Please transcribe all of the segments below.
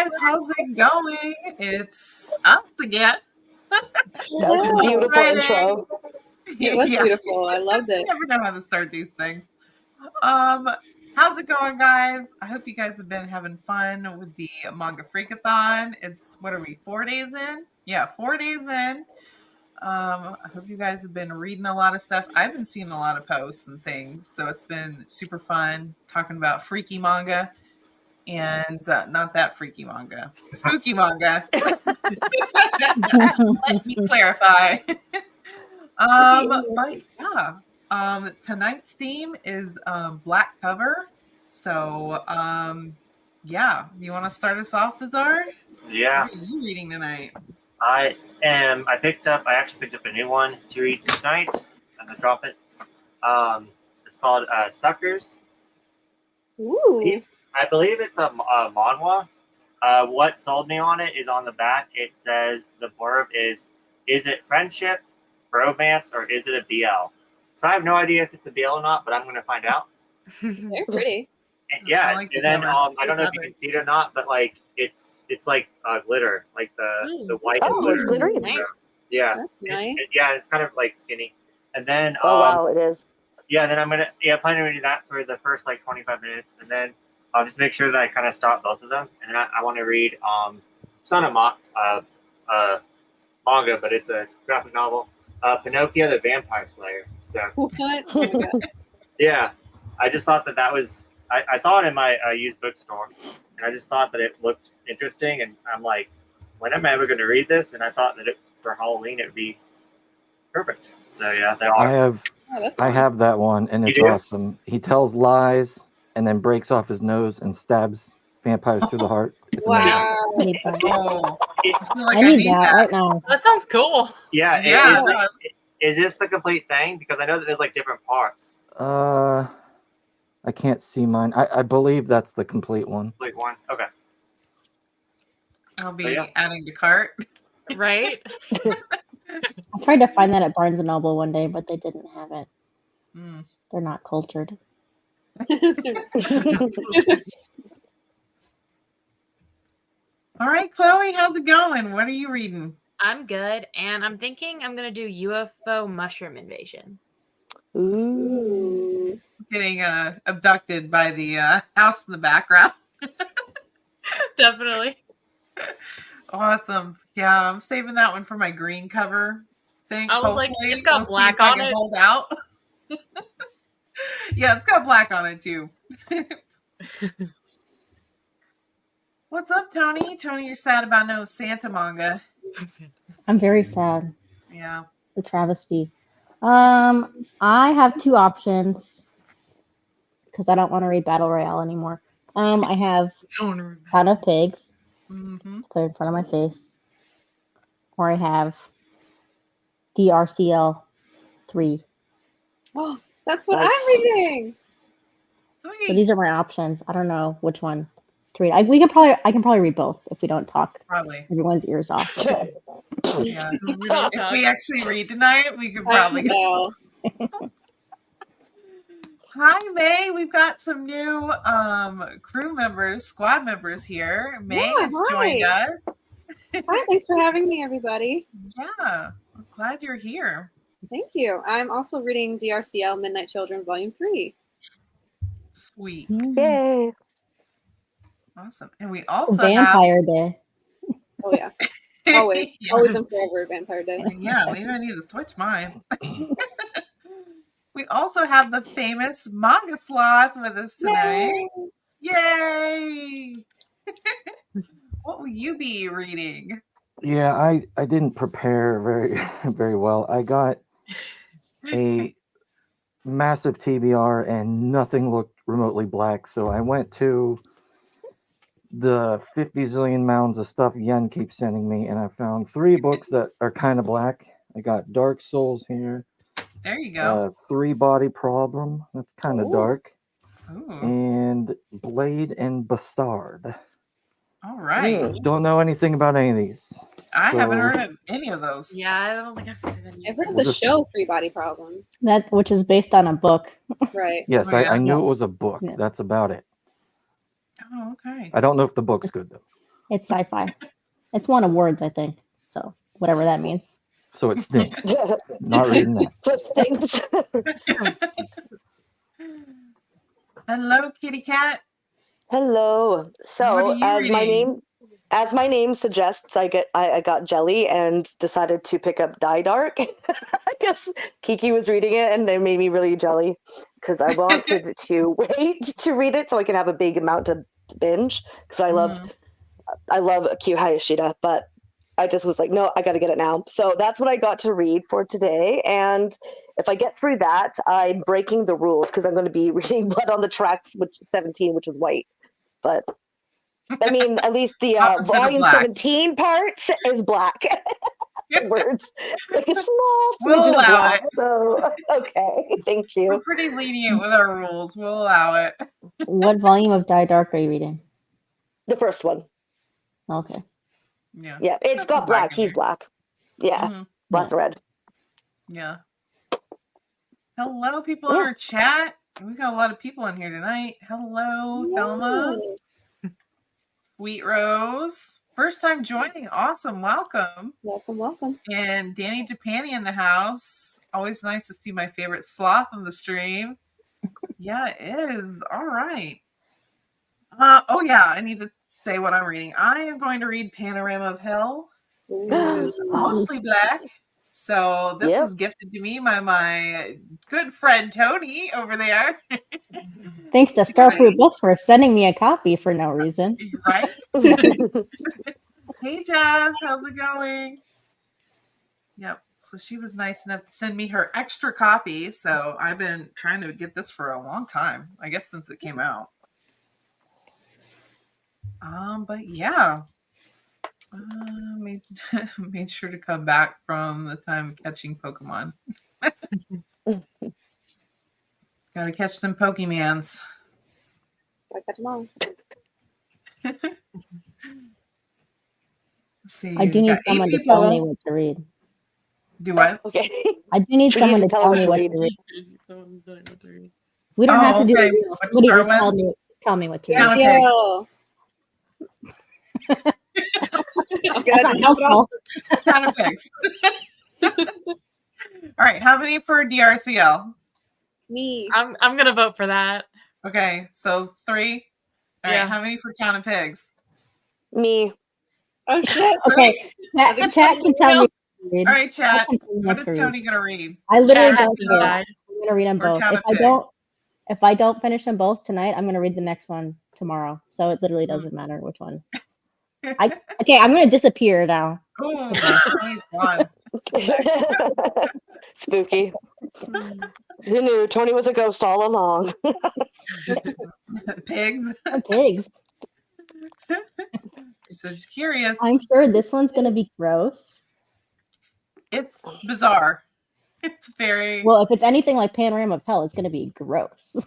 guys, how's it going? It's us again. That's a beautiful Friday. intro. It was Yes. beautiful. I loved I it. never know how to start these things. How's it going, guys? I hope you guys have been having fun with the Manga Freakathon. It's, what are we, 4 days in? Yeah, 4 days in. I hope you guys have been reading a lot of stuff. I've been seeing a lot of posts and things, so it's been super fun talking about freaky manga and not that freaky manga, spooky manga. Let me clarify. But yeah, tonight's theme is black cover. So yeah, you want to start us off, Bizarre? Yeah. What are you reading tonight? I actually picked up a new one to read tonight as I drop it. It's called Suckers. Ooh. I believe it's a manhwa. What sold me on it is on the back. It says the blurb is it friendship, romance, or is it a BL? So I have no idea if it's a BL or not, but I'm going to find out. They're pretty. And yeah, like and then cover. I don't know if you can see it or not, but like it's like glitter, like the white. Oh, glitter. it's glittery. Nice. Yeah, That's nice. yeah, it's kind of like skinny. And then Oh wow, it is. yeah, then I'm gonna plan on reading that for the first like 25 minutes, and then I'll just make sure that I kind of stop both of them. And then I want to read it's not a manga, but it's a graphic novel, Pinocchio the Vampire Slayer. So What? yeah, I just thought that was I saw it in my used bookstore, and I just thought that it looked interesting, and I'm like, when am I ever going to read this? And I thought that for Halloween it would be perfect. So yeah, they are. I have that one, and it's awesome. He tells lies and then breaks off his nose and stabs vampires through the heart. It's amazing. Wow. I need that. Oh, I feel like I need that right now. That sounds cool. Yeah, Yeah. Is this the complete thing? Because I know that there's like different parts. I can't see mine. I believe that's the complete one. Complete one. Okay. I'll be adding to cart. Right? I tried to find that at Barnes & Noble one day, but they didn't have it. Mm. They're not cultured. All right, Chloe, how's it going? What are you reading? I'm good, and I'm thinking I'm gonna do UFO mushroom invasion. Ooh. Getting abducted by the house in the background. Definitely. Awesome. Yeah, I'm saving that one for my green cover thing. I was like, Hopefully. it's got We'll see black if I on can it. Hold out. Yeah, it's got black on it too. What's up, Tony? Tony, you're sad about no Santa manga. I'm very sad. Yeah. The travesty. I have two options because I don't want to read Battle Royale anymore. I have Ton of Pigs. Mm-hmm. Put it in front of my face. Or I have DRCL 3. Oh, that's what Nice. I'm reading. Sweet. So these are my options. I don't know which one to read. I can probably read both if we don't talk Probably. everyone's ears off. Yeah. If we actually read tonight, we could probably go. No. Hi, May. We've got some new crew members, squad members here. May has joined us. Hi, thanks for having me, everybody. Yeah, I'm glad you're here. Thank you. I'm also reading DRCL Midnight Children Volume 3. Sweet. Yay. Awesome. And we also Vampire Day. Oh, yeah. Always. Yeah. Always and forever Vampire Day. Yeah, maybe I need to switch mine. We also have the famous Manga Sloth with us tonight. Yay! What will you be reading? Yeah, I didn't prepare very well. I got a massive TBR and nothing looked remotely black, so I went to the 50 zillion mounds of stuff Yen keeps sending me, and I found 3 books that are kind of black. I got Dark Souls here. There you go. 3 Body Problem. That's kind of dark. Ooh. And Blade and Bastard. All right. Don't know anything about any of these. I haven't heard of any of those. Yeah, I don't think I've heard of any. I've heard of the show Three Body Problem. That which is based on a book. Right. Yes, Oh, yeah. I knew it was a book. Yeah. That's about it. Oh, okay. I don't know if the book's good though. It's sci-fi. It's one of words, I think. So whatever that means. So it stinks. Not reading that. So it stinks. Hello, kitty cat. Hello. What So are you reading? as my name suggests, I got jelly and decided to pick up Die Dark. I guess Kiki was reading it and it made me really jelly because I wanted to wait to read it so I can have a big amount to binge because I love Q Hayashida, but I just was like, no, I got to get it now. So that's what I got to read for today. And if I get through that, I'm breaking the rules because I'm going to be reading Blood on the Tracks, which is 17, which is white. But I mean, at least the Opposite of volume black. 17 part is black. Words like a small We'll smidgen of allow black. it. So okay, thank We're you. pretty lenient with our rules. We'll allow it. What volume of Die Dark are you reading? The first one. Okay. Yeah. Yeah, it's got black. in He's there. black. Yeah, Mhm. black and red. Yeah. Hello, people in Yeah. our chat. We got a lot of people in here tonight. Hello, Thelma. Sweet Rose. First time joining. Awesome. Welcome. Welcome, welcome. And Danny Japani in the house. Always nice to see my favorite sloth on the stream. Yeah, it is. All right. Oh, yeah. I need to say what I'm reading. I am going to read Panorama of Hell. It is mostly black. So this Yep. is gifted to me by my good friend Tony over there. Thanks to Starfruit Books for sending me a copy for no reason. Right? Hey, Jazz. How's it going? Yep. So she was nice enough to send me her extra copy. So I've been trying to get this for a long time. I guess since it came out. But yeah. Made sure to come back from the time catching Pokemon. Gotta catch some Pokemans. I got them all. Let's see. I do we've need got 8 someone to people. tell me what to read. Do what? Okay. I do need You someone need to to tell tell her me to what read. to read. We don't have to do okay. it. What to Somebody start just with? tell me what to read. Count of Garciel. That's not helpful. Count of pigs. All right. How many for DRCL? Me. I'm gonna vote for that. Okay. So 3. All Yeah. right. How many for Count of Pigs? Me. Oh shit. Okay, chat can tell me what to read. All right, chat. I can tell you What what is to read. Tony going to read? I literally Chat don't care. decide. I'm gonna read them Or both. Town If of I Pigs. don't finish them both tonight, I'm gonna read the next one tomorrow. So it literally doesn't matter which one. Okay, I'm gonna disappear now. Oh, Tony's gone. Spooky. Who knew Tony was a ghost all along? Pigs. Pigs. So just curious. I'm sure this one's gonna be gross. It's bizarre. It's very. Well, if it's anything like Panorama of Hell, it's gonna be gross.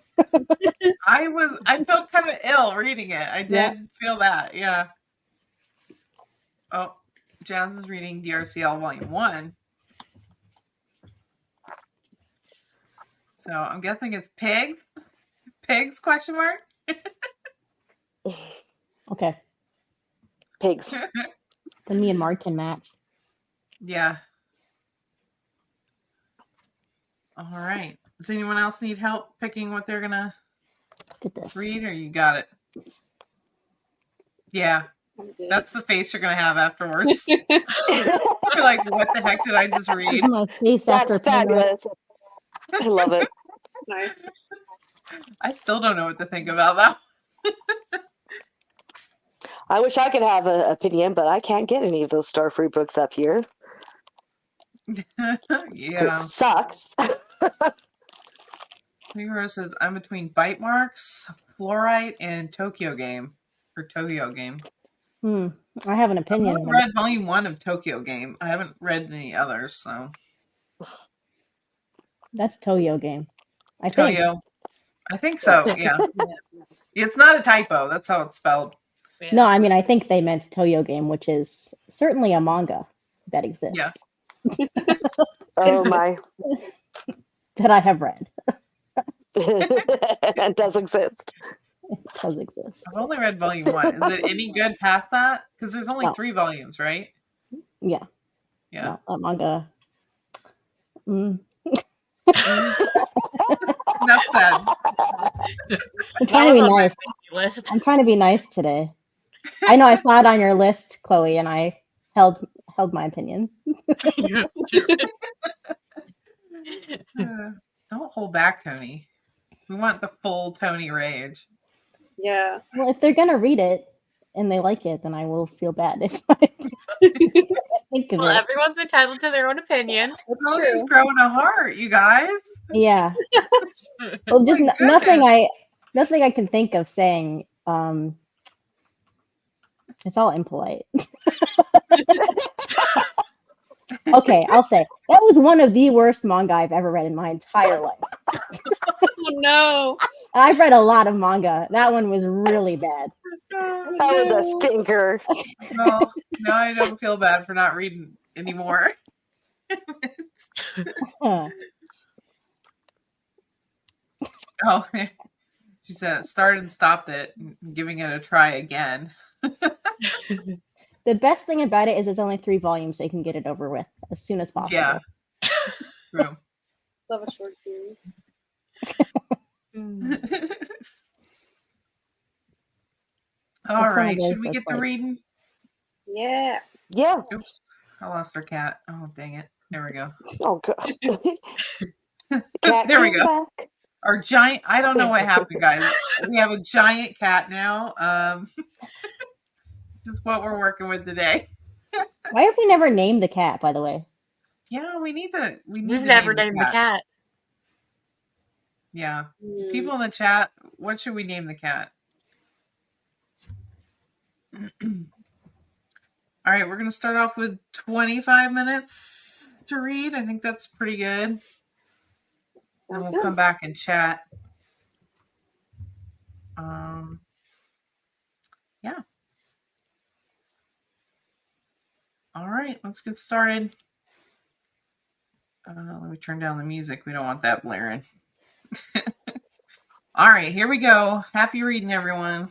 I felt kind of ill reading it. I did Yeah. feel that. Yeah. Oh, Jazz is reading DRCL Volume 1. So I'm guessing it's pigs. Pigs? Question mark. Pigs. Then me and Mark can match. Yeah. All right. Does anyone else need help picking what they're gonna Look at this. read, or you got it? Yeah. I'm good. That's the face you're gonna have afterwards. You're like, what the heck did I just This read? is my face after That's Panorama. fabulous. I love it. Nice. I still don't know what to think about that. I wish I could have an opinion, but I can't get any of those Starfruit books up here. Yeah. It sucks. Hero says I'm between bite marks, fluorite, and Tokyo Game. Or Tokyo Game. I have an I've opinion. only read volume 1 of Tokyo Game. I haven't read any others, so That's Toyo game. I think. Toyo. I think so, yeah. It's not a typo. That's how it's spelled. Yeah. No, I mean I think they meant Toyo game, which is certainly a manga that exists. Yeah. Oh my. That I have read. It does exist. It does exist. I've only read volume 1. Is it any good past that? Because there's only No. 3 volumes, right? Yeah. Yeah. No, that manga. Mm. Enough said. I'm trying to was be on my nice. list. I'm trying to be nice today. I know I saw it on your list, Chloe, and I held my opinion. Yeah, true. Don't hold back, Tony. We want the full Tony rage. Yeah. Well, if they're gonna read it and they like it, then I will feel bad if I think of Well, it. everyone's entitled to their own opinion. That's Tony's true. growing a heart, you guys. Yeah. Well, just My nothing goodness. I can think of saying. It's all impolite. Okay, I'll say that was one of the worst manga I've ever read in my entire life. Oh no. I've read a lot of manga. That one was really bad. That was a stinker. Well, now I don't feel bad for not reading anymore. Huh. Oh, she said it started and stopped it, giving it a try again. The best thing about it is it's only 3 volumes, so you can get it over with as soon as possible. Yeah. True. Love a short series. All one of right. those Should we that's get to like- reading? Yeah. Yeah. Oops. I lost our cat. Oh, dang it. There we go. Oh god. Cat, There we come go. back. Our giant, I don't know what happened, guys. We have a giant cat now. This is what we're working with today. Why have we never named the cat, by the way? Yeah, we need to We've name never the named the cat. Yeah. Hmm. People in the chat, what should we name the cat? All right, we're going to start off with 25 minutes to read. I think that's pretty good. And Sounds we'll good. come back and chat. Yeah. All right, let's get started. Let me turn down the music. We don't want that blaring. All right, here we go. Happy reading, everyone.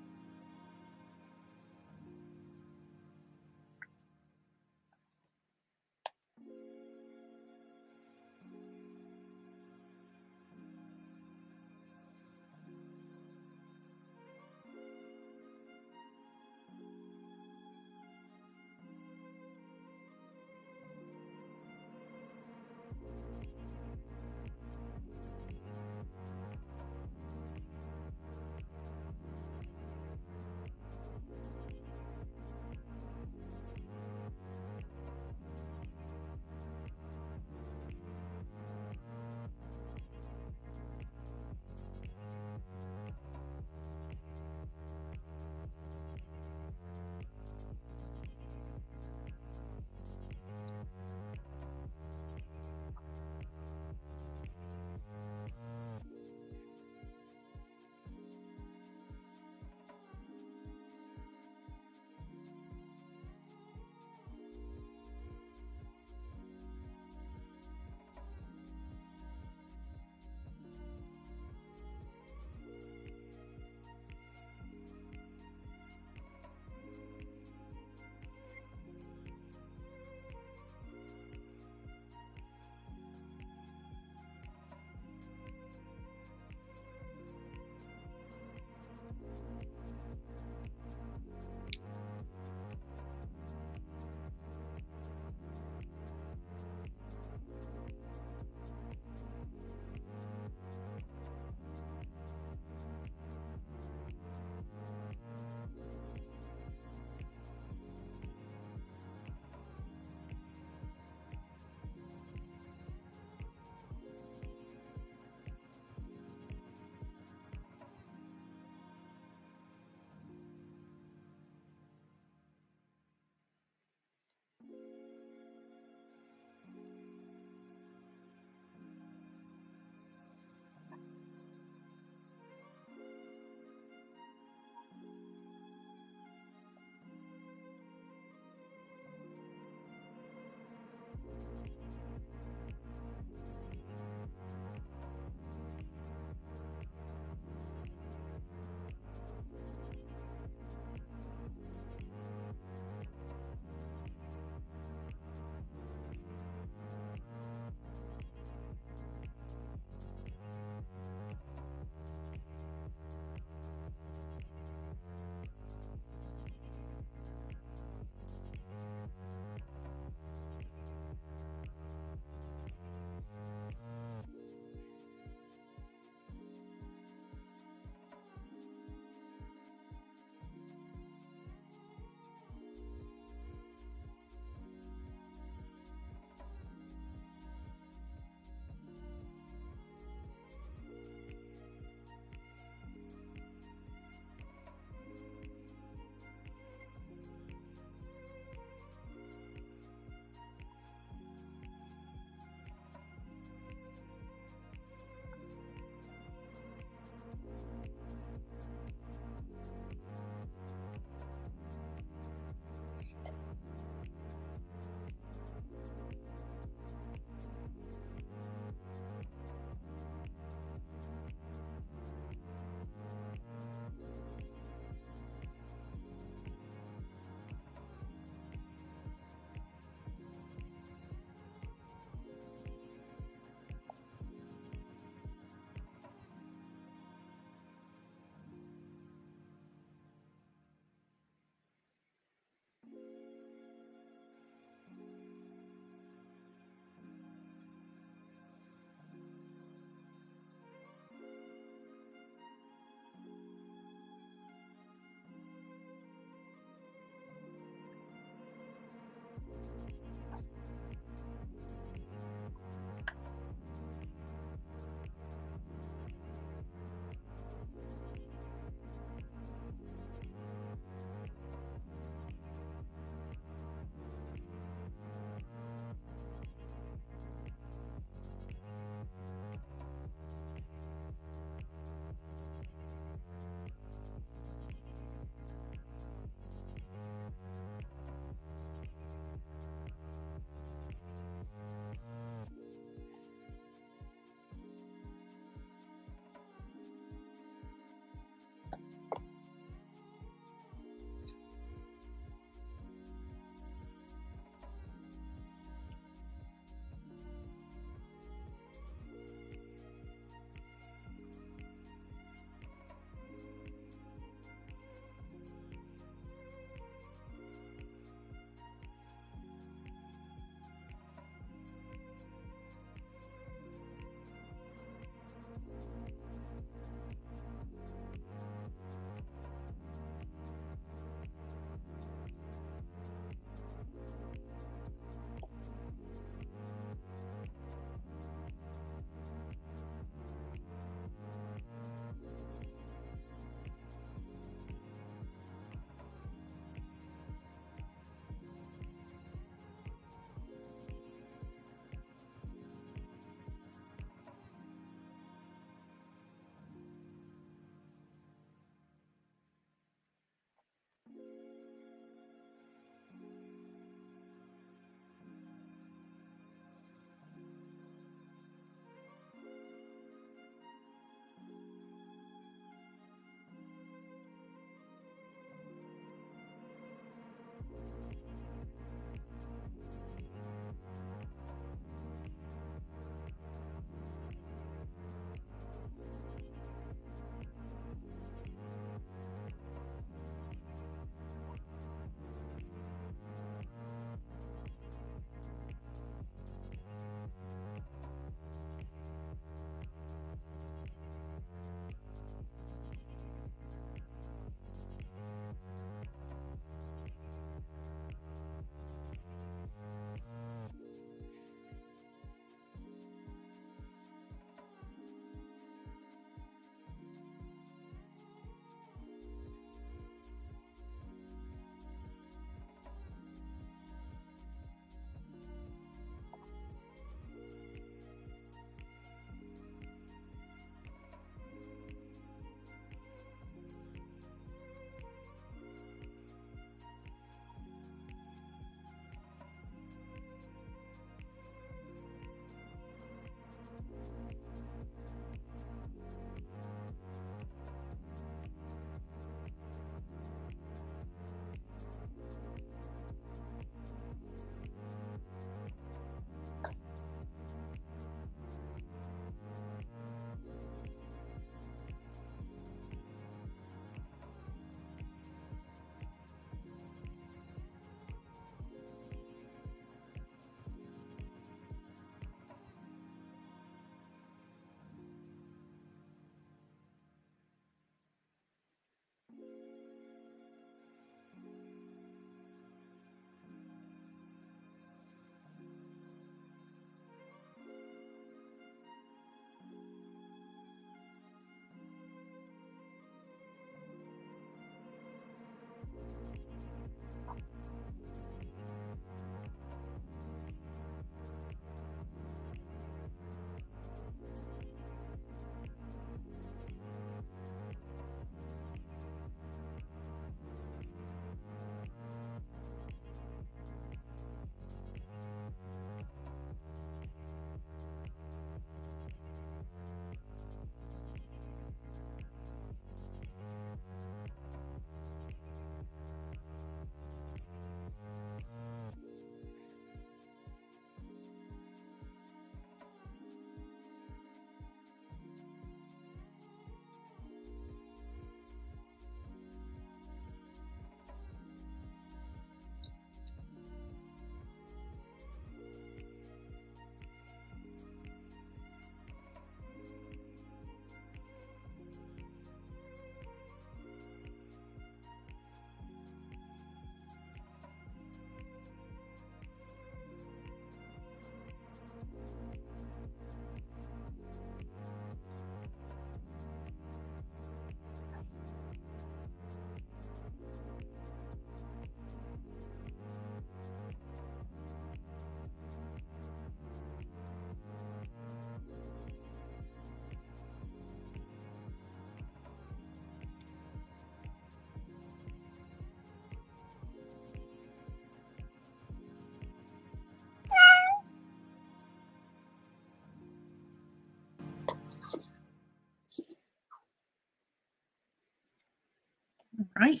Right.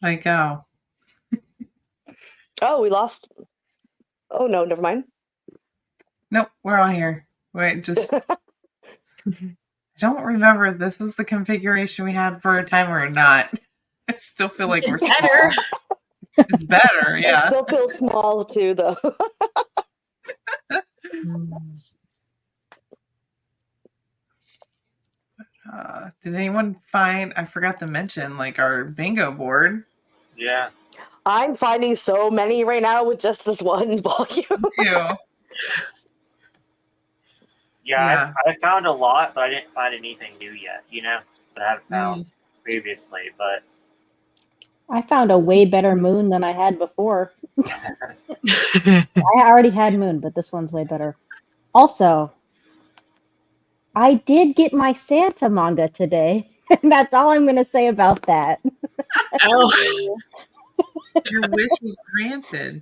I go. Oh, we lost. Oh no, never mind. Nope, we're all here. Wait, just I don't remember if this was the configuration we had for a timer or not. I still feel like we're It's better. small. It's better, It yeah. still feels small too, though. Did anyone find? I forgot to mention, like our bingo board Yeah. I'm finding so many right now with just this one volume. too. Yeah, I found a lot, but I didn't find anything new yet, that I haven't found previously. But I found a way better moon than I had before. I already had moon, but this one's way better. Also, I did get my Santa manga today. And that's all I'm going to say about that. Oh, Your wish was granted.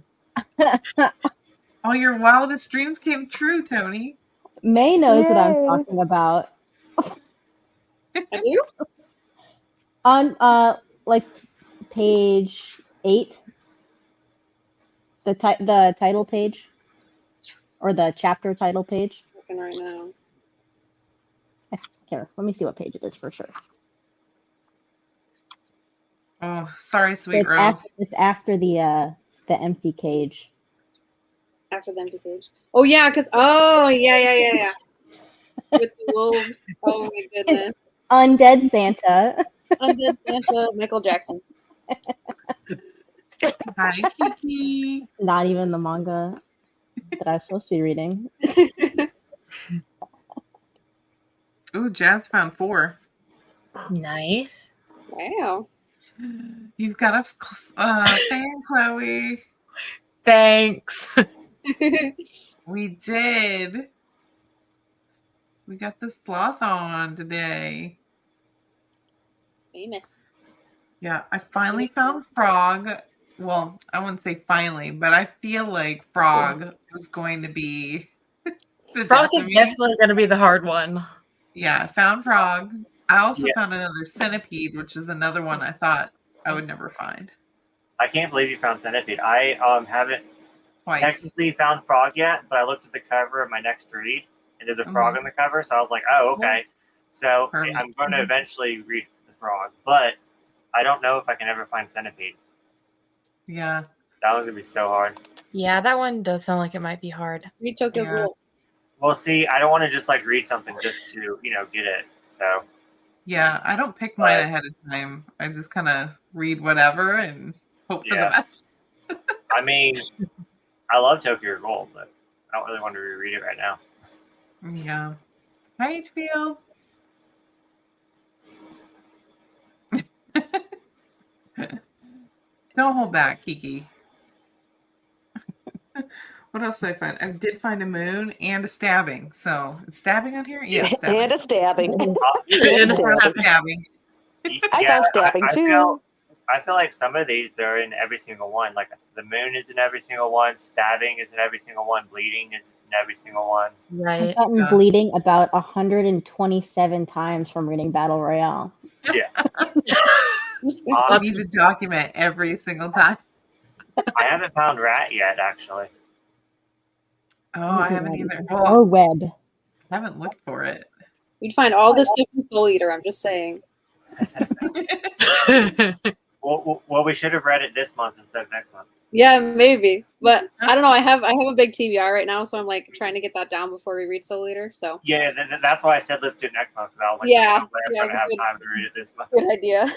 All your wildest dreams came true, Tony. May knows what I'm Yay. talking about. I do? On like page 8, the title page or the chapter title page. Looking right now. Here, let me see what page it is for sure. Oh, sorry, So sweet Rose. it's after the empty cage. After the empty page. Oh yeah, because yeah. With the wolves. Oh my goodness. Undead Santa. Undead Santa, Michael Jackson. Hi, Kiki. Not even the manga that I was supposed to be reading. Ooh, Jazz found 4. nice. Wow. You've got a fan, Chloe. Thanks. We did. We got the sloth on today. Famous. Yeah, I finally found Frog. Well, I wouldn't say finally, but I feel like Frog was going to be the Frog death is of me. definitely going to be the hard one. Yeah, I found Frog. I also Yeah. found another Centipede, which is another one I thought I would never find. I can't believe you found Centipede. I haven't Twice. technically found Frog yet, but I looked at the cover of my next read, and there's a frog on the cover, so I was like, oh, okay. So Perfect. I'm going to eventually read the Frog, but I don't know if I can ever find Centipede. Yeah. That one's going to be so hard. Yeah, that one does sound like it might be hard. Read Tokyo Yeah. Ghoul. Well, see, I don't want to just read something just to, get it. So Yeah, I don't pick mine ahead of time. I just kind of read whatever and hope for the best. I mean, I love Tokyo Ghoul, but I don't really want to reread it right now. Yeah. Hi, HBO. Don't hold back, Kiki. What else did I find? I did find a moon and a stabbing. So, is stabbing on here? Yeah, stabbing. And a stabbing. And And a a stabbing. stabbing. I found stabbing too. I feel like some of these they're in every single one. Like the moon is in every single one, stabbing is in every single one, bleeding is in every single one. Right. I've gotten bleeding about 127 times from reading Battle Royale. Yeah. You need to document every single time. I haven't found Rat yet, actually. Oh, I haven't either. Well, Or Web. I haven't looked for it. You'd find all this stuff in Soul Eater, I'm just saying. Well, we should have read it this month instead of next month. Yeah, maybe. But I don't know. I have a big TBR right now, so I'm trying to get that down before we read Soul Eater. So Yeah, that's why I said let's do it next month, because I was like, Yeah. I'm Yeah, going to have time to read it this month. good idea.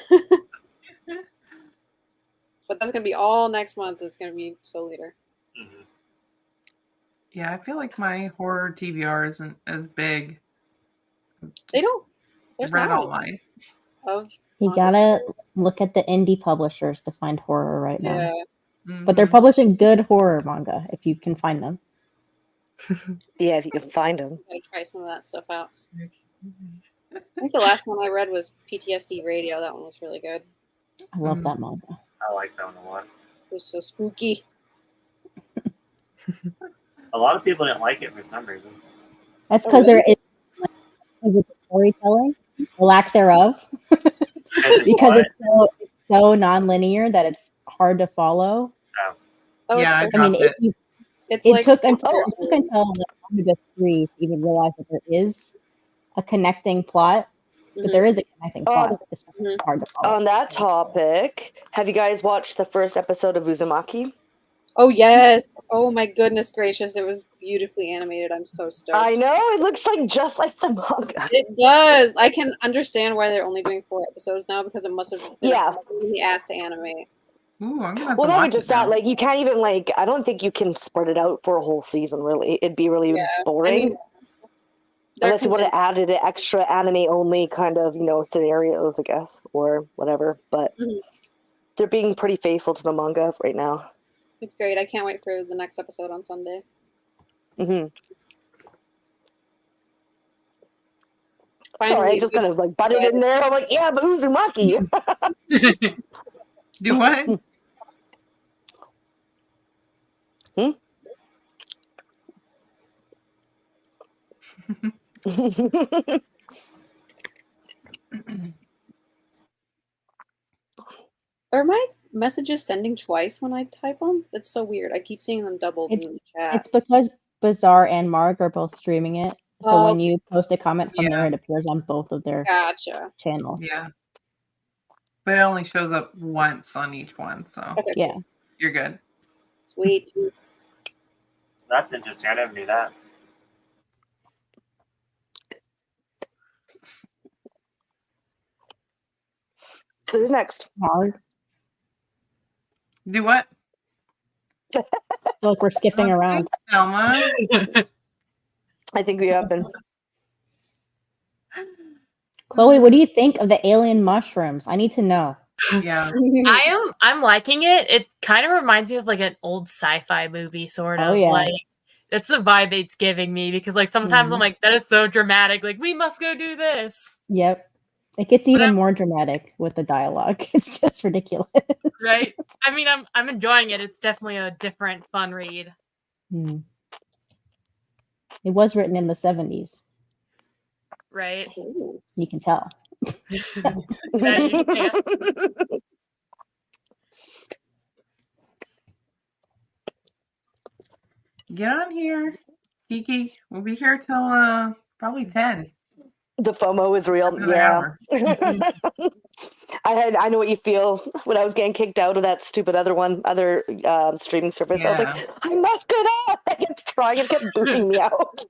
But that's gonna be all next month. Is gonna be Soul Eater. Mm-hmm. Yeah, I feel like my horror TBR isn't as big. They don't. There's Read not all mine. of You gotta look at the indie publishers to find horror right now. yeah. But they're publishing good horror manga if you can find them. Yeah, if you can find them. Gotta try some of that stuff out. I think the last one I read was PTSD Radio. That one was really good. I love that manga. I like that one a lot. It was so spooky. A lot of people didn't like it for some reason. That's Oh, because really? there is because it's storytelling, or lack thereof, because What? it's so non-linear that it's hard to follow. Oh, Yeah, I it's, I mean, dropped it. it's it like took until oh, like Omega 3 to even realize that there is a connecting plot, but there is a connecting plot. It's just mhm. hard to follow. On that topic, have you guys watched the first episode of Uzumaki? Oh yes. Oh my goodness gracious. It was beautifully animated. I'm so stoked. I know, it looks like just like the manga. It does. I can understand why they're only doing 4 episodes now because it must have been Yeah. really ass to animate. Ooh, I'm gonna have Well, to not watch even just it now. that, like you can't even like I don't think you can spread it out for a whole season really. It'd be really Yeah. boring. I mean, they're Unless you would have condensed. added an extra anime only kind of, scenarios, I guess, or whatever. But Mhm. they're being pretty faithful to the manga right now. It's great. I can't wait for the next episode on Sunday. Hmm Finally, Sorry, I just kind of like butted in there. I'm like, yeah, but Uzumaki. Do what? Are my messages sending twice when I type them? That's so weird. I keep seeing them doubled in the chat. It's because Bazaar and Marg are both streaming it, so Oh, when you post a comment from there, Yeah. it appears on both of their gotcha. channels. Yeah. But it only shows up once on each one, so Okay, Yeah. you're good. sweet. That's interesting. I never knew that. Who's next? Marg. Do what? I feel like we're skipping around. Thanks, Selma. I think we have been. Chloe, what do you think of the alien mushrooms? I need to know. Yeah. I'm liking it. It kind of reminds me of like an old sci-fi movie, sort Oh, of. yeah. Like that's the vibe it's giving me because like sometimes I'm like, that is so dramatic. Like we must go do this. Yep. It gets even I'm- more dramatic with the dialogue. It's just ridiculous. Right? I mean, I'm enjoying it. It's definitely a different, fun read. Hmm. It was written in the 70s. Right? Ooh. You can tell. Yeah, you can. Get on here, Kiki. We'll be here till probably 10. The FOMO is real. Another Yeah. hour. I know what you feel when I was getting kicked out of that stupid other streaming service. I was Yeah. like, I must get out. I kept trying, it kept booting me out.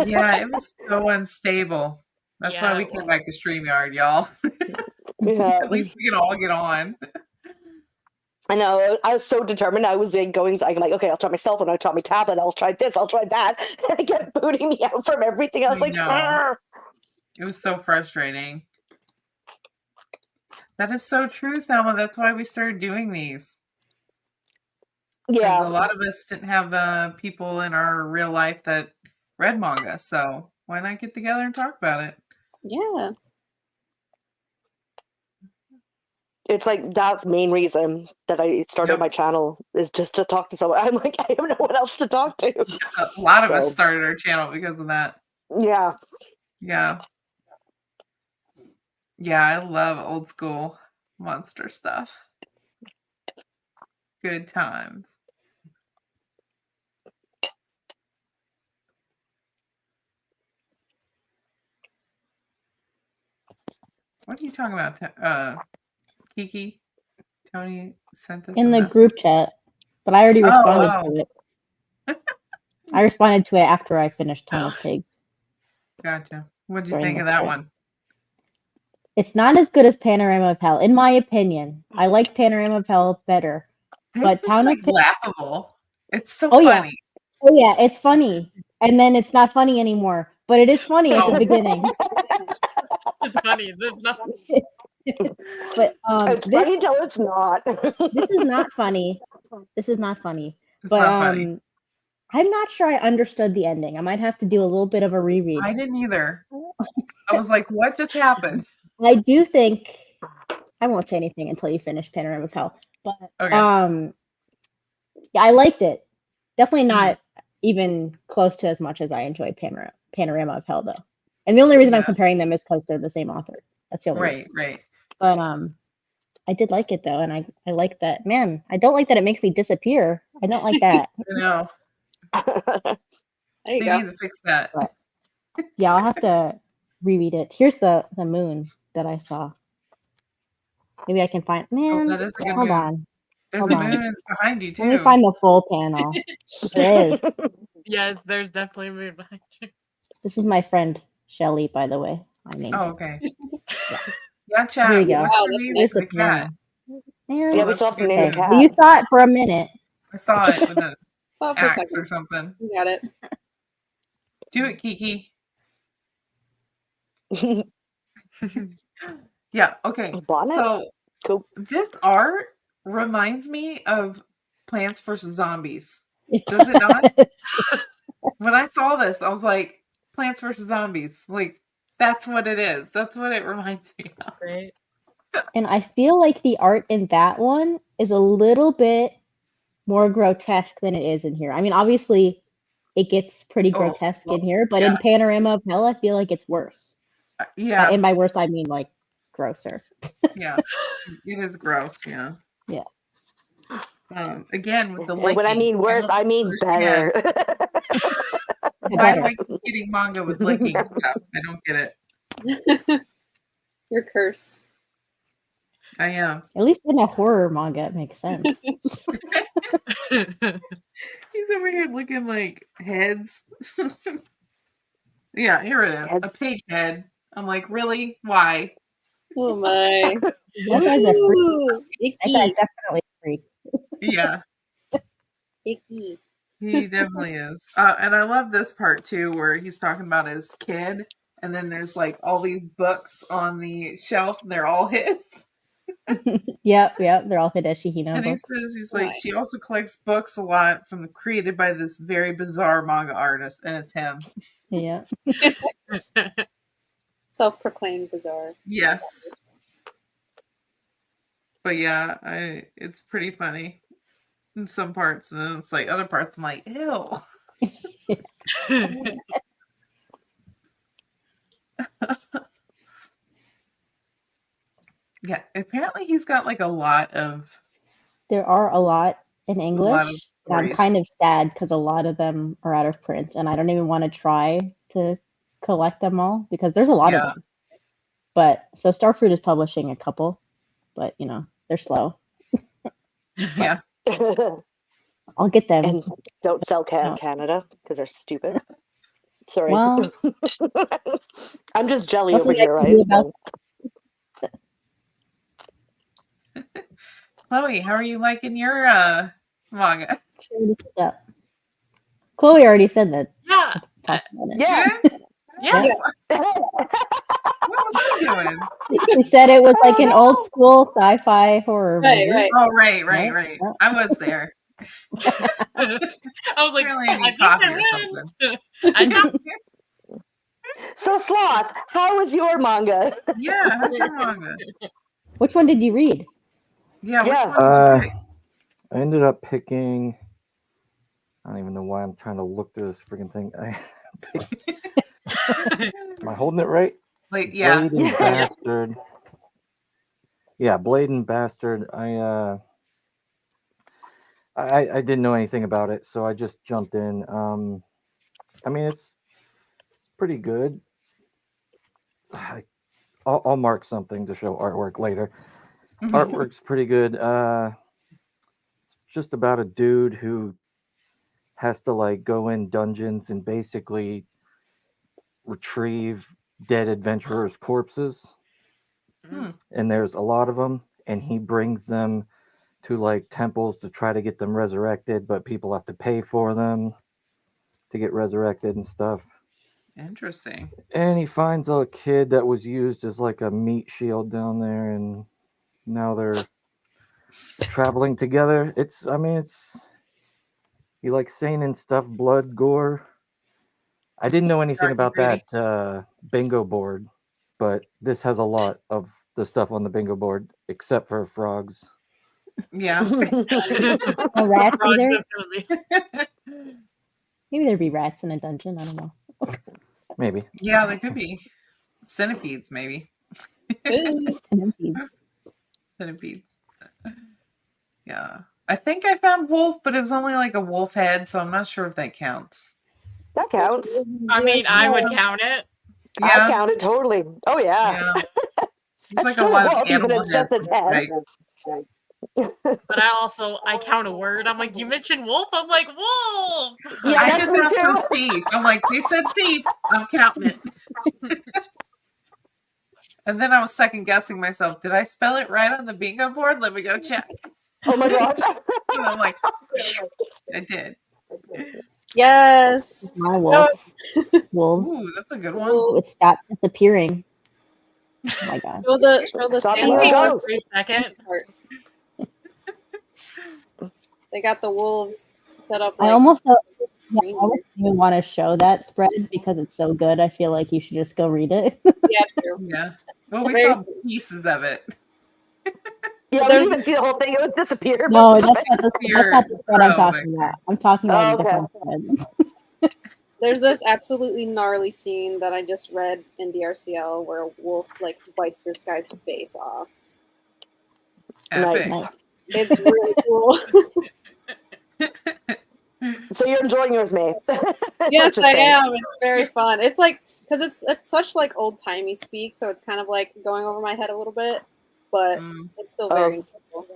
Yeah, it was so unstable. That's Yeah, why we it came was. back to StreamYard, y'all. Yeah. At least we can all get on. I know. I was so determined. I was like, I'm like, okay, I'll try my cell phone, I'll try my tablet, I'll try this, I'll try that. And it kept booting me out from everything. I was I like, know. "Arr." It was so frustrating. That is so true, Thelma. That's why we started doing these. 'Cause Yeah. a lot of us didn't have the people in our real life that read manga, so why not get together and talk about it? Yeah. It's like that's the main reason that I started Yep. my channel is just to talk to someone. I'm like, I don't know what else to talk to. A lot of us So- started our channel because of that. Yeah. Yeah. Yeah, I love old school monster stuff. Good times. What are you talking about? Kiki? Tony sent us In a the message. group chat, but I already responded Oh. to it. I responded to it after I finished Ton of Oh. Pigs. Gotcha. What'd you During think the of that thread. one? It's not as good as Panorama of Hell, in my opinion. I like Panorama of Hell better. This But is Town of like Pigs. laughable. It's so Oh, yeah. funny. Oh yeah, it's funny, and then it's not funny anymore. But it is funny at the Oh. beginning. It's funny. There's not. But It's funny this till it's not. this is not funny. This is not funny. It's But not funny. I'm not sure I understood the ending. I might have to do a little bit of a reread. I didn't either. I was like, what just happened? I do think I won't say anything until you finish Panorama of Hell. But Okay. yeah, I liked it. Definitely not even close to as much as I enjoyed Panorama of Hell, though. And the only reason I'm Yeah. comparing them is because they're the same author. That's the only reason. Right. But I did like it though, and I like that. Man, I don't like that it makes me disappear. I don't like that. I know. There you They go. need to fix that. But yeah, I'll have to reread it. Here's the moon that I saw. Maybe I can find. Man, that is a good hold moon. on. There's Hold a on. moon behind you too. Let me find the full panel. There is. Yes, there's definitely a mood behind you. This is my friend Shelly, by the way. I named Oh, her. okay. Yeah. Yeah, chat. Here you go. What's Wow, the that's name Here's of the the cat? panel. Man, Yeah, we that's still a have to good name the moon. cat. well, you saw it for a minute. I saw it with an Well, for a axe second. or something. You got it. Do it, Kiki. Yeah, okay. Bonnet? So Cool. this art reminds me of Plants vs. Zombies. It Does it not? does. When I saw this, I was like, Plants vs. Zombies. Like, that's what it is. That's what it reminds me of. Right? And I feel like the art in that one is a little bit more grotesque than it is in here. I mean, obviously, it gets pretty Oh, grotesque well, in here, but yeah. in Panorama of Hell, I feel like it's worse. Yeah, And by worse, I mean like grosser. yeah. It is gross, yeah. Yeah. Again, with the And licking. when I mean worse, don't I mean understand. better. Why do Better. I keep getting manga with licking stuff? I don't get it. You're cursed. I am. At least in a horror manga, it makes sense. He's over here looking like heads. Yeah, here it is. Head. A pig head. I'm like, really? Why? Oh my. That guy's a freak. Ooh, That guy's icky. definitely a freak. Yeah, Icky. he definitely is. And I love this part too, where he's talking about his kid, and then there's like all these books on the shelf, and they're all his. Yep, they're all Hideshi Hino And he books. says, he's like, Right. she also collects books a lot created by this very bizarre manga artist, and it's him. Yeah. Self-proclaimed bizarre. Yes. But yeah, it's pretty funny in some parts, and then it's like other parts I'm like, ew. Yeah, apparently he's got like a lot of There are a lot in lot of English. And I'm stories. kind of sad because a lot of them are out of print, and I don't even want to try to collect them all because there's a lot of Yeah. them. But so Starfruit is publishing a couple, but you know they're slow. Yeah. I'll get them. And don't sell No. Canada because they're stupid. Sorry. Well, I'm just jelly over nothing I here, can right? do about Chloe, how are you liking your manga? She already said that. Chloe already said that. Yeah. Talked about it. Yeah. Yeah. What was I doing? She said it was like an old school sci-fi horror Right, movie. right. Oh, right. Right. I was there. I was like, Really need I think coffee I or win. something. I know. So Sloth, how was your manga? Yeah, how's your manga? Which one did you read? Yeah, which Yeah. one did you pick? I ended up picking. I don't even know why I'm trying to look through this freaking thing. Am I holding it right? Like, yeah. Blade and Bastard. Yeah, Blade and Bastard. I didn't know anything about it, so I just jumped in. I mean, it's pretty good. I'll mark something to show artwork later. Artwork's pretty good. It's just about a dude who has to like go in dungeons and basically retrieve dead adventurers' corpses. And there's a lot of them, and he brings them to like temples to try to get them resurrected, but people have to pay for them to get resurrected and stuff. Interesting. And he finds a kid that was used as like a meat shield down there, and now they're traveling together. It's you like seinen stuff, blood, gore. I didn't know anything Dark about and that bingo board, but this has a lot of the stuff on the bingo board, except for frogs. Yeah. No rats Frog either? is gonna be- Maybe there'd be rats in a dungeon. I don't know. Maybe. Yeah, there could be centipedes, maybe. Centipedes. Centipedes. Yeah. I think I found wolf, but it was only like a wolf head, so I'm not sure if that counts. That counts. I mean, I would count it. I Yeah. count it totally. Oh yeah. Yeah. It's That's like a still lot a of wolf, even animal if it's just heads. its head. Right. But I count a word. I'm like, you mentioned wolf. I'm like, wolf. Yeah, I that's did me that too. for thief. I'm like, they said thief. I'm counting it. And then I was second guessing myself. Did I spell it right on the bingo board? Let me go check. Oh my gosh. And I'm like, I did. Yes. My wolf. Wolves Ooh, that's a good one. Wolves. would stop disappearing. Oh my god. Show the Stop sample being a art. ghost. For a second. They got the wolves set up. I Like, almost don't even want to show that spread because it's so good. I feel like you should just go read it. yeah, true. Yeah. Well, we Very- saw pieces of it. Yeah, we There's- didn't even see the whole thing. It would disappear. No, most that's of not it. the spread I'm talking about. I'm talking about Oh, a different spread. There's this absolutely gnarly scene that I just read in DRCL where a wolf like bites this guy's face off. Epic. Nice. It's really cool. So you're enjoying yours, May? Yes, Just I saying. am. It's very fun. It's like because it's such like old timey speak, so it's kind of like going over my head a little bit, but Mm. it's still very cool.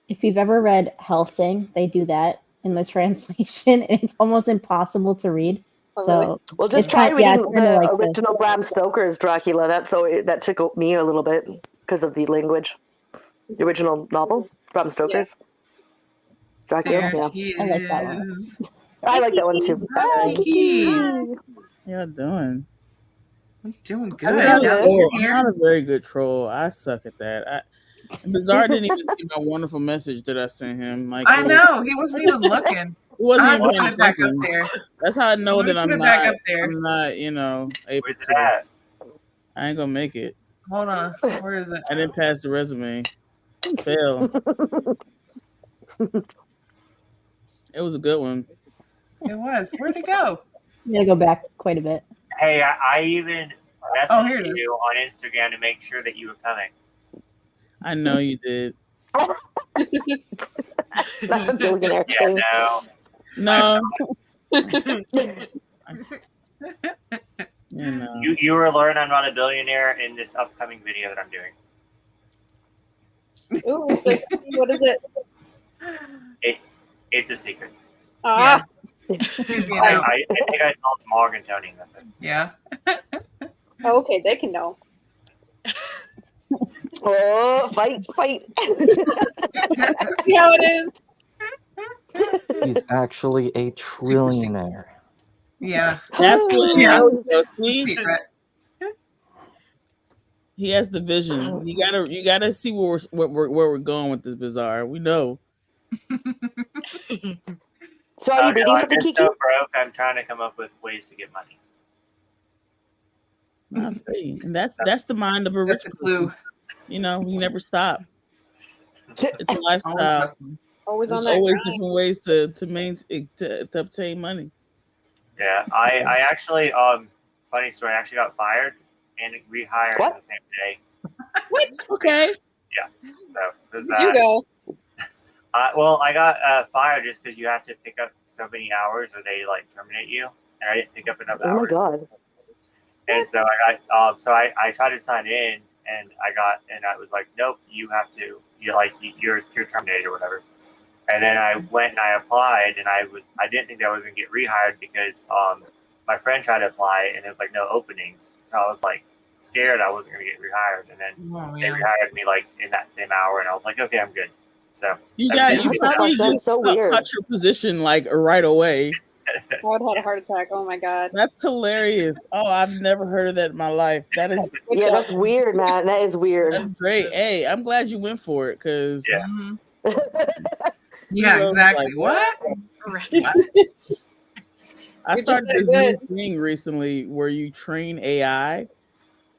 If you've ever read Helsing, they do that in the translation, and it's almost impossible to read. Oh, So really? Well, just It's try kind- yeah, reading it's kinda the like the- original Bram Stoker's Dracula. That took me a little bit because of the language. The original novel, Bram Stoker's Dracula. There Yeah, he I like that one. is. I like that one too. Hi, Kiki. Hi. Y'all doing? I'm doing I'm good. Yeah, not, a Now good. that you're troll. I'm here. not a very good troll. I suck at that. Bizarre didn't even see my wonderful message that I sent him. Like I know. He wasn't even looking. He wasn't I even put paying it back up attention. there. That's how I know Let me that put I'm it back not. up there. I'm not. Able Where's it to. at? I ain't gonna make it. Hold on. Where is it? I didn't pass the resume. Fail. It was a good one. It was. Where'd it go? I'm gonna go back quite a bit. Hey, I even Oh, here messaged it is. you on Instagram to make sure that you were coming. I know you did. That's a billionaire Yeah, thing. no. No. You will learn I'm not a billionaire in this upcoming video that I'm doing. Ooh, what is it? It's a secret. Ah, You know, I think I told Morg and Tony. That's it. yeah. oh, okay, they can know. Oh, fight! See how it is. He's actually a trillionaire. Yeah. That's what. Yeah. See, Secret. he has the vision. You gotta see where we're going with this Bizarre. We know. So are you reading I'm something, just Kiki? so broke. I'm trying to come up with ways to get money. I feel you. And that's the mind of a rich That's a clue. person. You never stop. It's a Always lifestyle. hustling. Always There's on that. always grind. different ways to obtain money. Yeah, I actually funny story. I actually got fired and rehired What? the same day. Okay. So there's Where'd you that. go? Well, I got fired just because you have to pick up so many hours or they like terminate you, and I didn't pick up enough Oh hours. my god! And so I tried to sign in, and I was like, nope, you're terminated or whatever. And then I went and I applied, and I didn't think that I was gonna get rehired because my friend tried to apply and there was like no openings, so I was like scared I wasn't gonna get rehired, and then Oh, they yeah. rehired me like in that same hour, and I was like, okay, I'm good. So You That's probably that's just so weird. cut your position like right away. I would have had a heart attack. Oh my god. That's hilarious. Oh, I've never heard of that in my life. That is Good Yeah, job. that's weird, man. That is weird. that's great. Hey, I'm glad you went for it because Yeah. Mhm. Yeah, exactly. What? Right. I You started did this good. new thing recently where you train AI,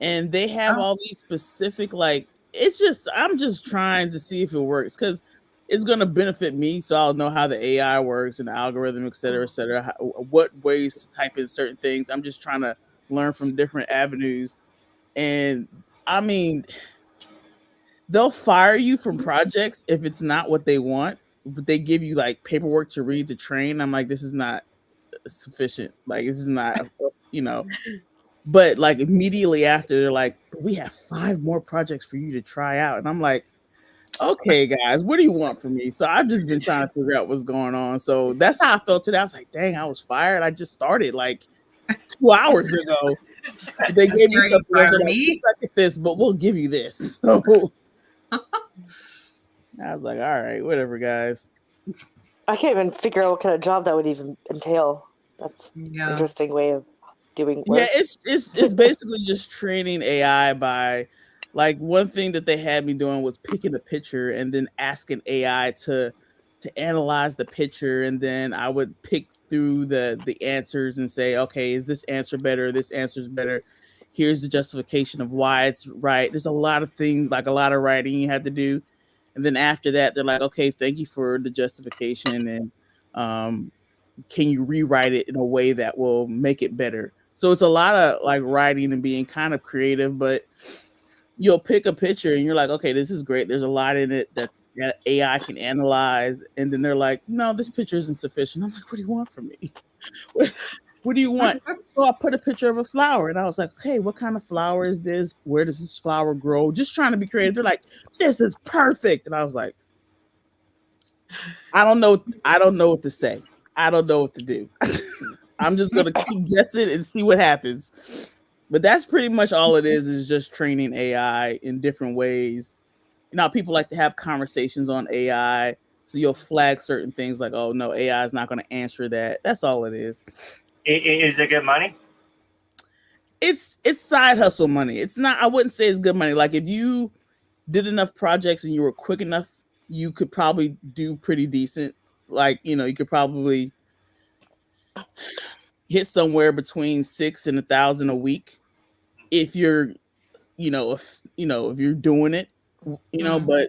and they have Oh. all these specific I'm just trying to see if it works because it's going to benefit me, so I'll know how the AI works and the algorithm, et cetera, what ways to type in certain things. I'm just trying to learn from different avenues. And I mean, they'll fire you from projects if it's not what they want, but they give you like paperwork to read to train. I'm like, this is not sufficient. Like, this is not, you know. But like immediately after, they're like, we have 5 more projects for you to try out. And I'm like, okay, guys, what do you want from me? So I've just been trying to figure out what's going on. So that's how I felt today. I was like, dang, I was fired. I just started like 2 hours ago. They gave me something else. Like, you suck at this, but we'll give you this. So I was like, all right, whatever, guys. I can't even figure out what kind of job that would even entail. That's an interesting way of doing work. Yeah, it's basically just training AI by, like, one thing that they had me doing was picking a picture and then asking AI to analyze the picture, and then I would pick through the answers and say, okay, is this answer better? This answer's better. Here's the justification of why it's right. There's a lot of things, like a lot of writing you have to do. And then after that, they're like, okay, thank you for the justification, and can you rewrite it in a way that will make it better? So it's a lot of like writing and being kind of creative, but you'll pick a picture and you're like, okay, this is great. There's a lot in it that AI can analyze. And then they're like, no, this picture isn't sufficient. I'm like, what do you want from me? What do you want? So I put a picture of a flower and I was like, hey, what kind of flower is this? Where does this flower grow? Just trying to be creative. They're like, this is perfect. And I was like, I don't know what to say. I don't know what to do. I'm just gonna keep guessing and see what happens. But that's pretty much all it is just training AI in different ways. You know, people like to have conversations on AI, so you'll flag certain things like, oh no, AI is not going to answer that. That's all it is. Is it good money? It's side hustle money. It's not. I wouldn't say it's good money. Like, if you did enough projects and you were quick enough, you could probably do pretty decent. Like, you know, you could probably hit somewhere between 6 and 1,000 a week if you're, if you're doing it, But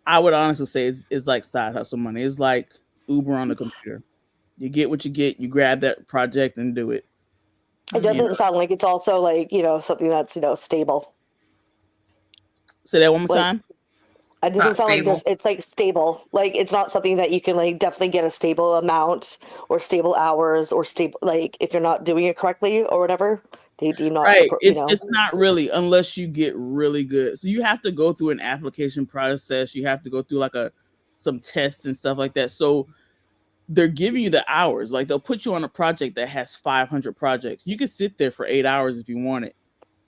I would honestly say it's like side hustle money. It's like Uber on the computer. You get what you get. You grab that project and do it. It doesn't sound like it's also like, something that's, stable. Say that one more time. It doesn't sound like it's like stable. Like, it's not something that you can like definitely get a stable amount or stable hours or stable, like, if you're not doing it correctly or whatever. They do not. Right. It's not really, unless you get really good. So you have to go through an application process. You have to go through like some tests and stuff like that. So they're giving you the hours. Like, they'll put you on a project that has 500 projects. You can sit there for 8 hours if you want it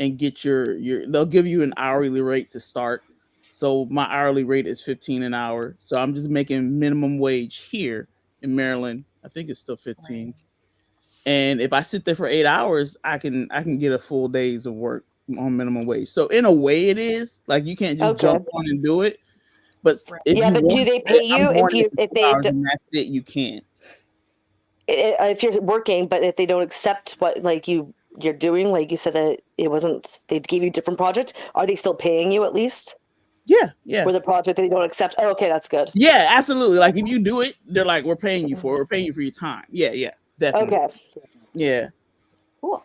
and get they'll give you an hourly rate to start. So my hourly rate is $15 an hour. So I'm just making minimum wage here in Maryland. I think it's still 15. Right. And if I sit there for 8 hours, I can get a full days of work on minimum wage. So in a way, it is like you can't just jump on and do it. But if but do they pay you if that's it? You can. If you're working, but if they don't accept what like you're doing, like you said that it wasn't, they gave you different projects. Are they still paying you at least? Yeah. For the project that they don't accept. Oh, okay, that's good. Yeah, absolutely. Like, if you do it, they're like, we're paying you for it. We're paying you for your time. Yeah, definitely. Okay. Yeah. Cool.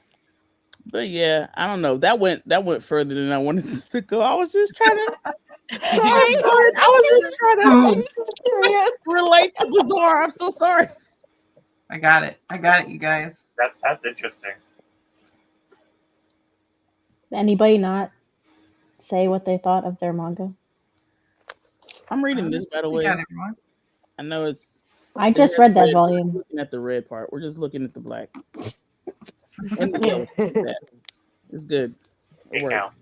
But yeah, I don't know. That went further than I wanted to go. I was just trying to. Sorry, I was just trying to relate to Bizarre. I'm so sorry. I got it, you guys. That's interesting. Anybody not say what they thought of their manga? I'm reading this, by the way. I know it's. I just read that volume. We're looking at the red part. We're just looking at the black. And it's good. It works.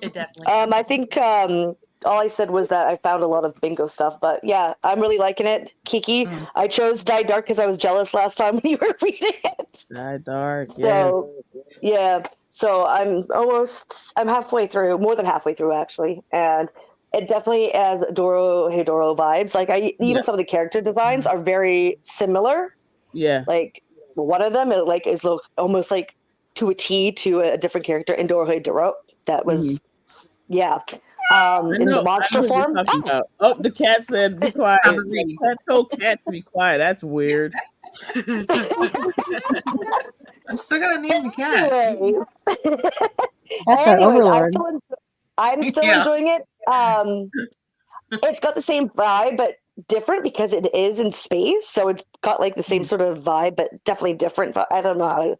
It definitely. I think all I said was that I found a lot of bingo stuff, but yeah, I'm really liking it. Kiki, I chose Die Dark because I was jealous last time when you were reading it. Die Dark, yes. So, yeah. So I'm halfway through, more than halfway through actually, and it definitely has Doro Hedoro vibes. Like, even some of the character designs are very similar. Yeah. Like, one of them is almost like to a T to a different character in Doro Hedoro. That was, yeah. in the I monster know what you're form. talking about. Oh, the cat said, "Be quiet." Have a The read. cat told cat to be quiet. That's weird. I'm still gonna name the cat. Anyway. That's our Anyways, overlord. I'm still Yeah. enjoying it. It's got the same vibe, but different because it is in space. So it's got like the same sort of vibe, but definitely different. But I don't know how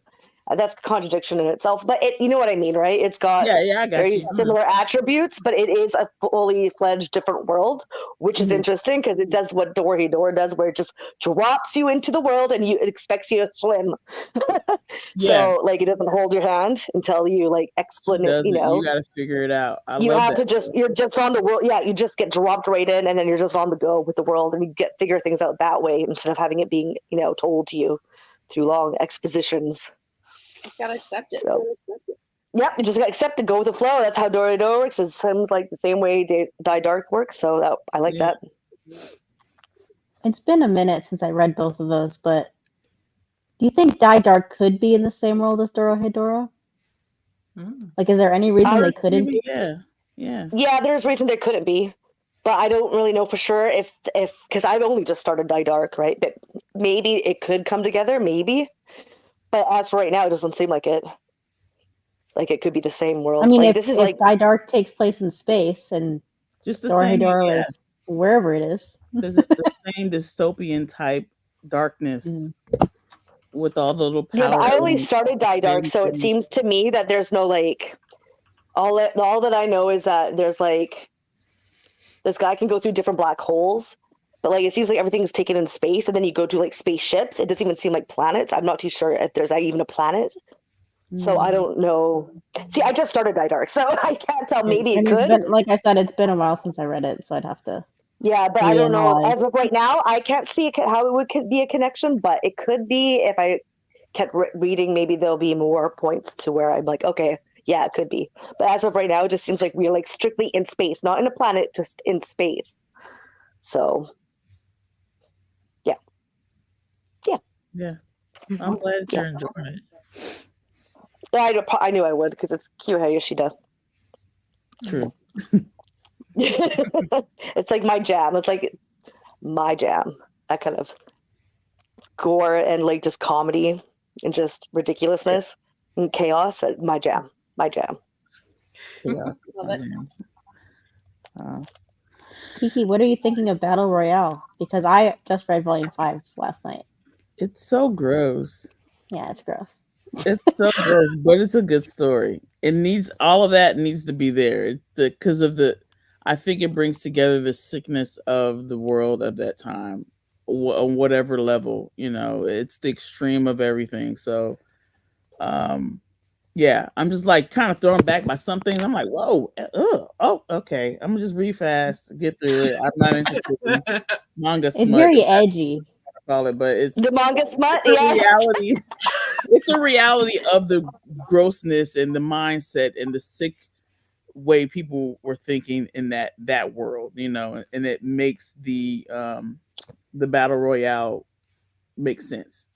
that's a contradiction in itself. But you know what I mean, right? It's got Yeah, I got very you. similar attributes, but it is a fully fledged different world, which is Mhm. interesting because it does what Door does, where it just drops you into the world and it expects you to swim. Yeah, So like it doesn't hold your hand until you like she explain it, doesn't. You got to figure it out. I you love have that. to you're just on the world. Yeah, you just get dropped right in and then you're just on the go with the world and you figure things out that way instead of having it being, told to you through long expositions. Just gotta accept it. So, yep, you just got to accept it, go with the flow. That's how Door works. It seems like the same way Die Dark works. So I like that. It's been a minute since I read both of those, but do you think Die Dark could be in the same world as Dorohedoro? Like, is there any reason they couldn't? Maybe, yeah. Yeah, there's reason there couldn't be, but I don't really know for sure if because I've only just started Die Dark, right? But maybe it could come together, maybe. But as for right now, it doesn't seem like it. Like it could be the same world. I mean, like if this is if Die Dark takes place in space and just the same, Dorohedoro is wherever it is, because it's the same dystopian type darkness with all the little power. Yeah, but I only elements. started Die Dark, so it seems to me that there's no like all that I know is that there's like this guy can go through different black holes, but like it seems like everything's taken in space, and then you go to like spaceships. It doesn't even seem like planets. I'm not too sure if there's even a planet. So I don't know. See, I just started Die Dark, so I can't tell. Maybe it could. like I said, it's been a while since I read it, so I'd have to. Yeah, but I don't know. reanalyze. As of right now, I can't see how it could be a connection, but it could be if I kept reading. Maybe there'll be more points to where I'm like, okay, yeah, it could be. But as of right now, it just seems like we're like strictly in space, not in a planet, just in space. So, yeah. I'm glad you're enjoying it. I knew I would because it's Kyohei Yoshida. True. It's like my jam. It's like my jam. That kind of gore and like just comedy and just ridiculousness and chaos. My jam. My jam. Chaos. Love it. Kiki, what are you thinking of Battle Royale? Because I just read Volume 5 last night. It's so gross. Yeah, it's gross. It's so gross, but it's a good story. It needs all of that needs to be there because of I think it brings together the sickness of the world of that time, on whatever level. It's the extreme of everything. So, yeah, I'm just like kind of thrown back by some things. I'm like, whoa, oh, okay. I'm gonna just read fast, get through it. I'm not interested in manga smut. It's very edgy. Call it, but it's the manga smut. It's Yeah, reality. It's a reality of the grossness and the mindset and the sick way people were thinking in that world, and it makes the battle royale make sense.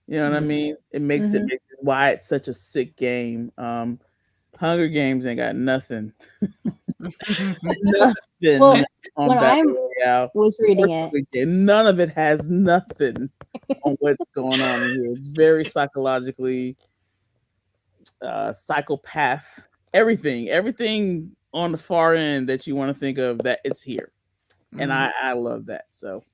You know what I mean? It makes it why it's such a sick game. Hunger Games ain't got nothing. Nothing Well, on when I Battle Royale. was reading it, None of it has nothing on what's going on in here. It's very psychologically psychopath. Everything on the far end that you want to think of, that it's here. And I love that. So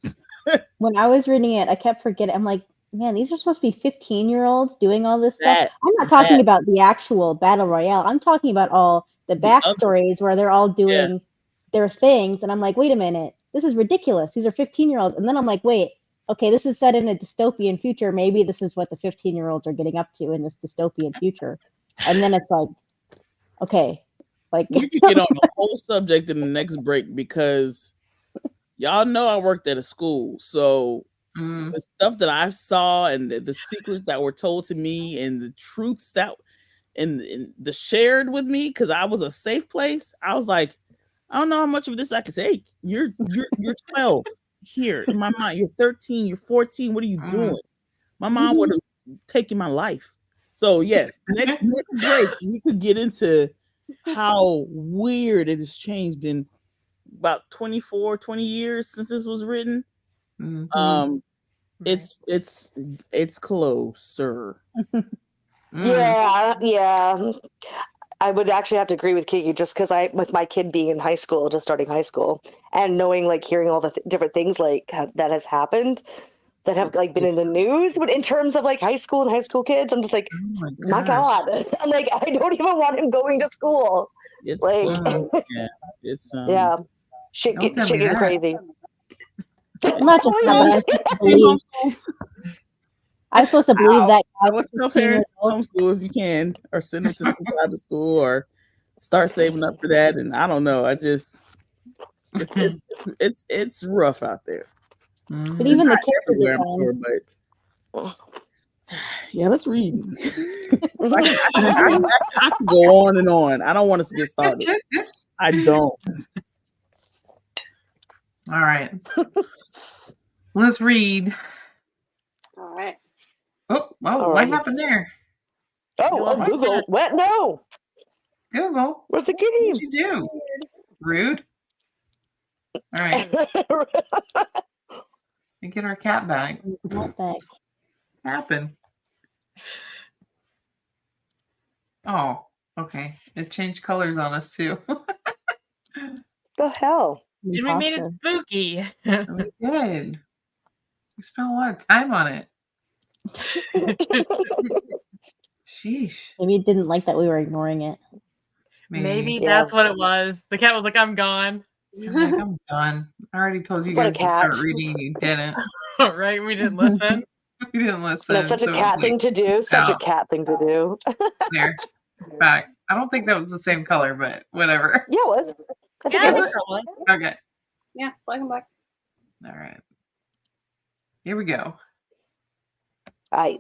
when I was reading it, I kept forgetting. I'm like, man, these are supposed to be 15-year-olds doing all this stuff. I'm not talking about the actual battle royale. I'm talking about all the backstories where they're all doing their things. And I'm like, wait a minute, this is ridiculous. These are 15-year-olds. And then I'm like, wait, okay, this is set in a dystopian future. Maybe this is what the 15-year-olds are getting up to in this dystopian future. And then it's like, okay, like we could get on the whole subject in the next break because y'all know I worked at a school. So the stuff that I saw and the secrets that were told to me and the truths that and the shared with me, because I was a safe place, I was like, I don't know how much of this I could take. You're 12 here in my mind. You're 13, you're 14. What are you doing? My mom would have taken my life. So yes, next break we could get into how weird it has changed in about 20 years since this was written. Mhm. It's closer. Yeah. I would actually have to agree with Kiki just because with my kid being in high school, just starting high school, and knowing, like, hearing all the different things like that has happened that have like been in the news, but in terms of like high school and high school kids, I'm just like, Oh my my gosh. God, I'm like, I don't even want him going to school. It's Like, close. Yeah. It's yeah, Don't tell shit me getting that. crazy. Not just that, but I'm supposed to believe that I guy's would tell 16 years parents old. homeschool if you can, or send them to some private school, or start saving up for that. And I don't know. I just it's rough out there. But It's even the not character everywhere, I'm sure, designs. but yeah, let's read. I could go on and on. I don't want us to get started. I don't. All right. Let's read. All right. Oh, what Alrighty. happened there? Oh, Google. What? No. Google. Where's the What'd kitty? you do? Rude. All right. And get our cat back. Not back. Happened. Oh, okay. It changed colors on us too. The hell? And we made it spooky. We did. We spent a lot of time on it. Sheesh. Maybe it didn't like that we were ignoring it. Maybe Yeah. that's what it was. The cat was like, I'm gone. I'm like, I'm done. I already told you What a guys to start cat. reading and you didn't. Right? We didn't listen. We didn't listen. That's such a so cat it's thing like, to do. Such a out. cat thing to do. There. It's back. I don't think that was the same color, but whatever. Yeah, it was. I think Yeah, it I was. think so. Was. Okay. Yeah, it's black and black. All right. Here we go. I.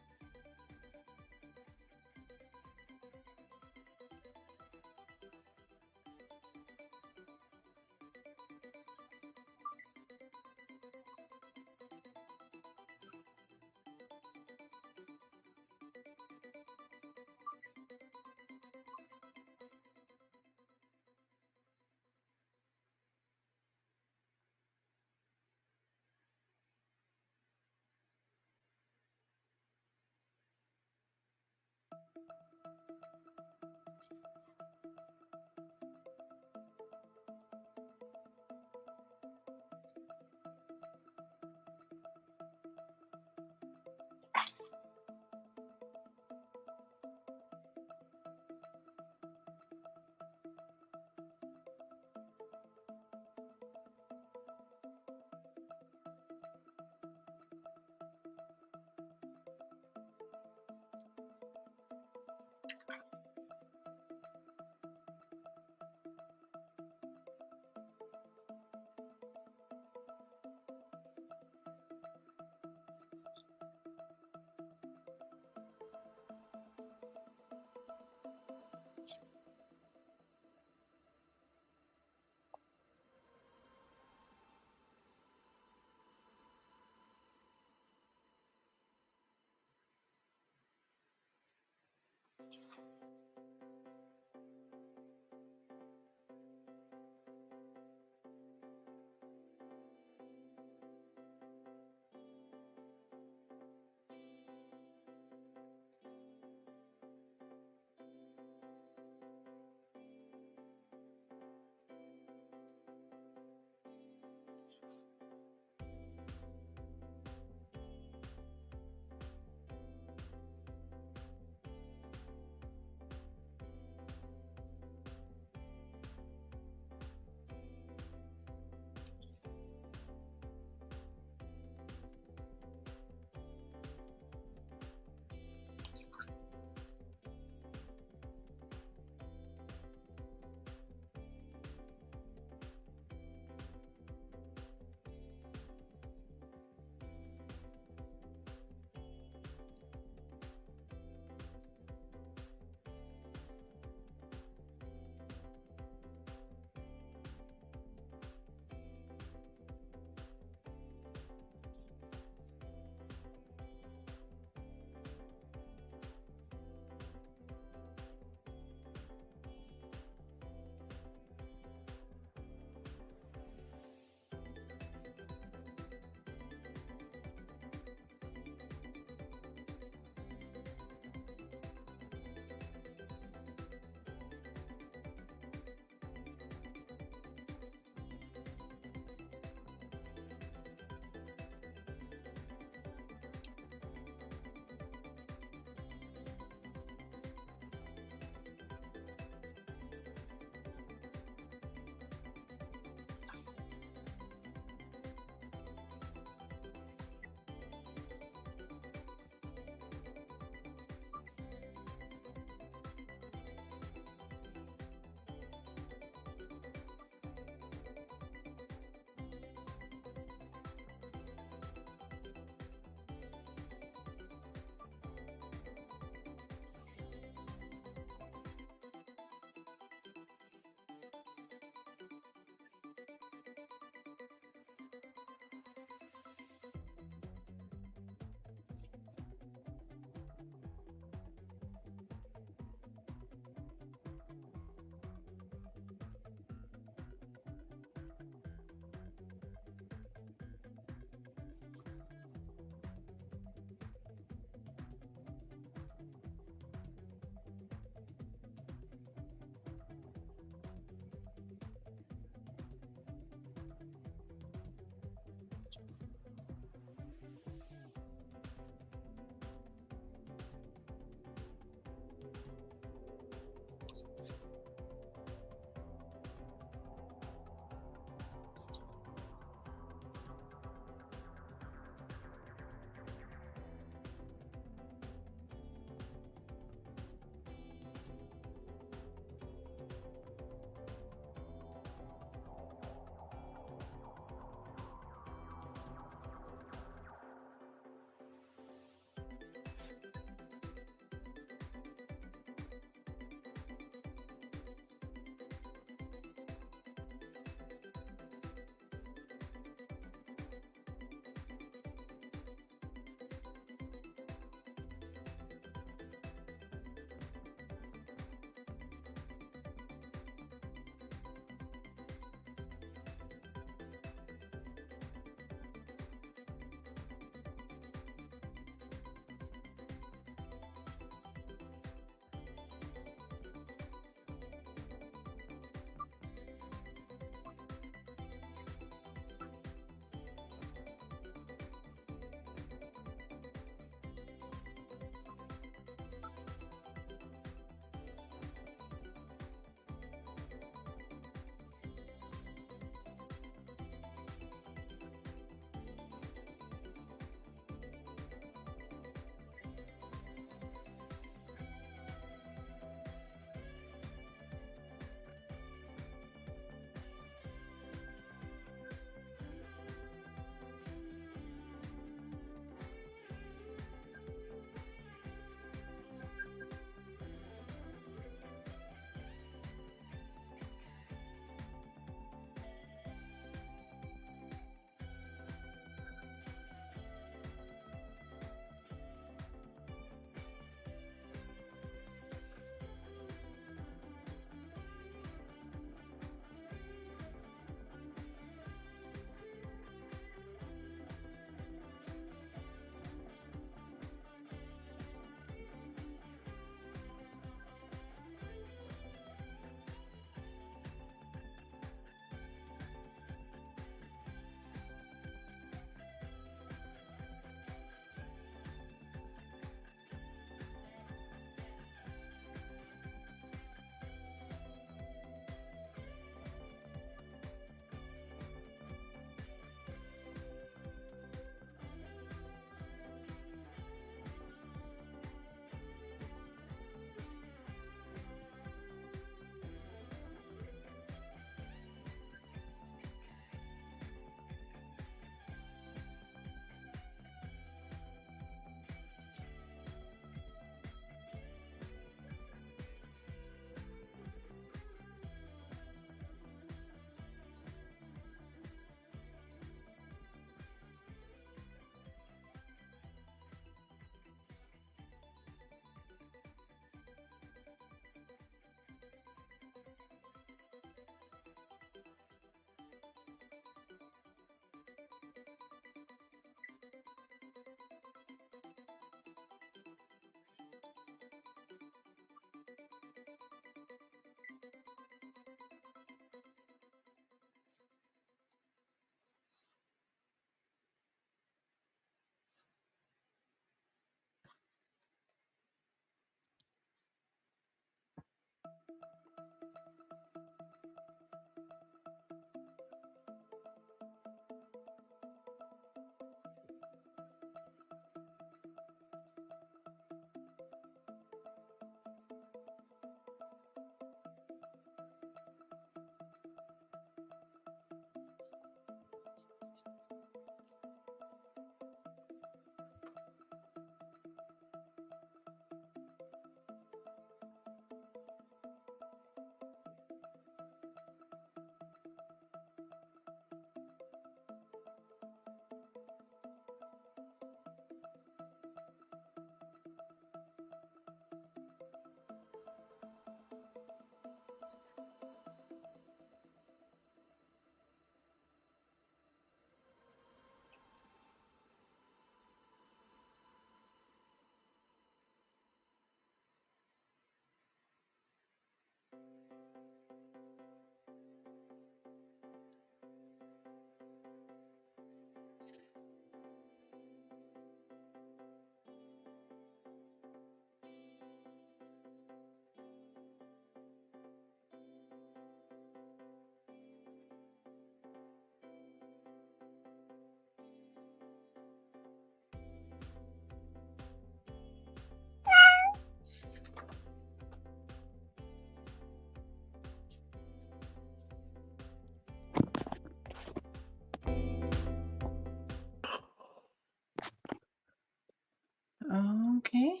Okay.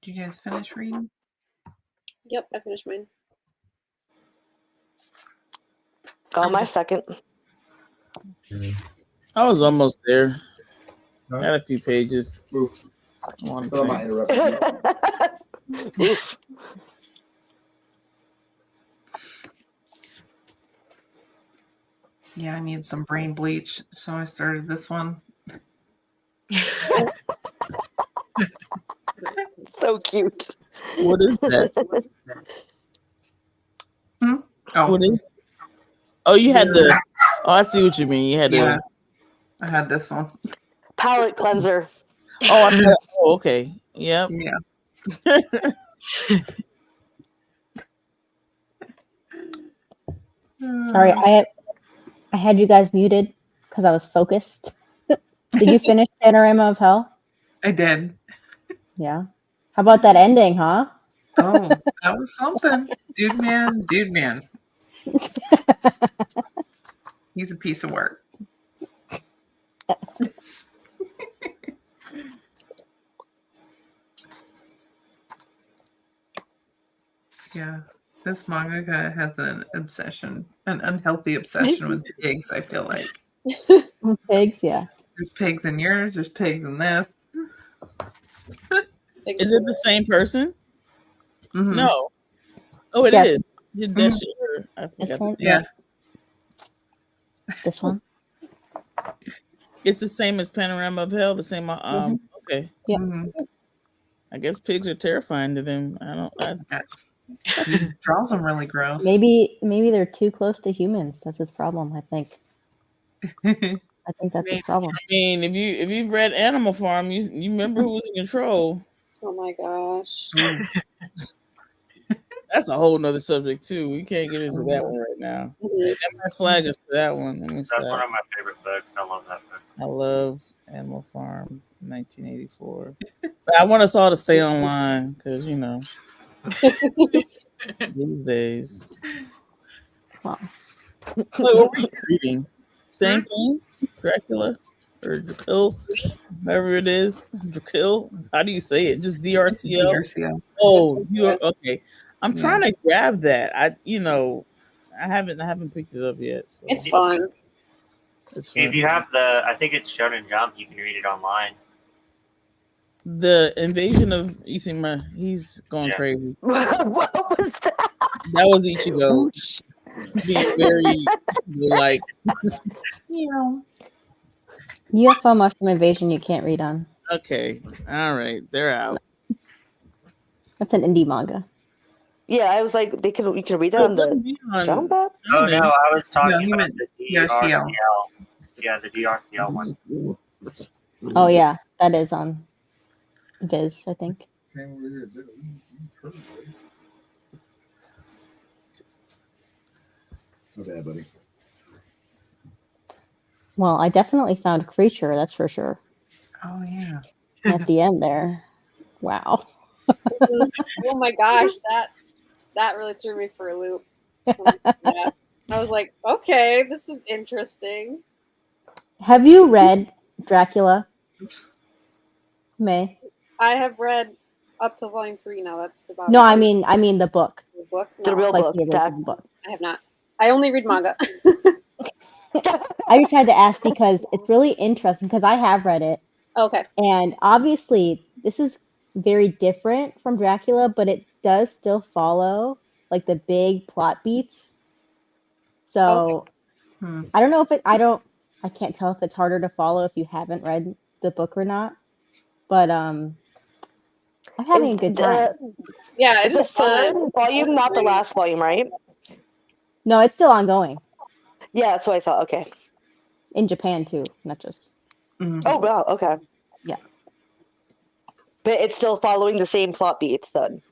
Did you guys finish reading? Yep, I finished mine. Got my second. I was almost there. I had a few pages. Oof. Yeah, I need some brain bleach, so I started this one. So cute. What is that? Oh, What is? Oh, you had the. Oh, I see what you mean. You had yeah. the. I had this one. Palette cleanser. Oh, I thought, oh, okay. Yep. Yeah. Sorry, I had you guys muted because I was focused. Did you finish Panorama of Hell? I did. Yeah. How about that ending, huh? Oh, that was something. Dude man. He's a piece of work. Yeah. This mangaka has an unhealthy obsession with pigs, I feel like. Pigs, yeah. There's pigs in yours, there's pigs in this. Is it the same person? Mm-hmm. No. Oh, it Yes. is. That's your, I This forgot. one? Yeah. This one? It's the same as Panorama of Hell. The same. Okay. Yeah. Mm-hmm. I guess pigs are terrifying to them. He draws them really gross. Maybe they're too close to humans. That's his problem, I think. I think that's his problem. I mean, if you've read Animal Farm, you remember who was in control. Oh my gosh. That's a whole nother subject too. We can't get into that one right now. That might flag us for that one. That's one of my favorite books. I love that book. I love Animal Farm, 1984. But I want us all to stay online because these days. Wow. Wait, what were you reading? Same thing, Dracula or Dracul, whatever it is. Dracul. How do you say it? Just DRCL. DRCL. Oh, you're okay. I'm trying to grab that. I haven't picked it up yet. So. It's fun. It's fun. If you have I think it's Shonen Jump. You can read it online. The invasion of Isima, he's going crazy. What was that? That was Ichigo being very like. UFO Mushroom Invasion you can't read on. Okay, all right, they're out. That's an indie manga. Yeah, I was like, you can read that on the Jump app? Oh no, I was talking about the DRCL. Yeah, the DRCL one. Oh yeah, that is on Viz, I think. My bad, buddy. Well, I definitely found Creature, that's for sure. Oh yeah. At the end there. Wow. Oh my gosh, that really threw me for a loop. Yeah. I was like, okay, this is interesting. Have you read Dracula, Oops. May? I have read up to volume 3 now. That's about No, it. I mean the book. The book. The No, real Like book. the Dak. original book. I have not. I only read manga. I just had to ask because it's really interesting because I have read it. Okay. And obviously, this is very different from Dracula, but it does still follow like the big plot beats. So Hmm. I don't know if I can't tell if it's harder to follow if you haven't read the book or not. But I'm having a good time. Yeah, It's it the is fun. third volume, not the last volume, right? No, it's still ongoing Yeah, that's what I thought. Okay. in Japan too, not just. Mm. Oh wow. Okay. Yeah. But it's still following the same plot beats then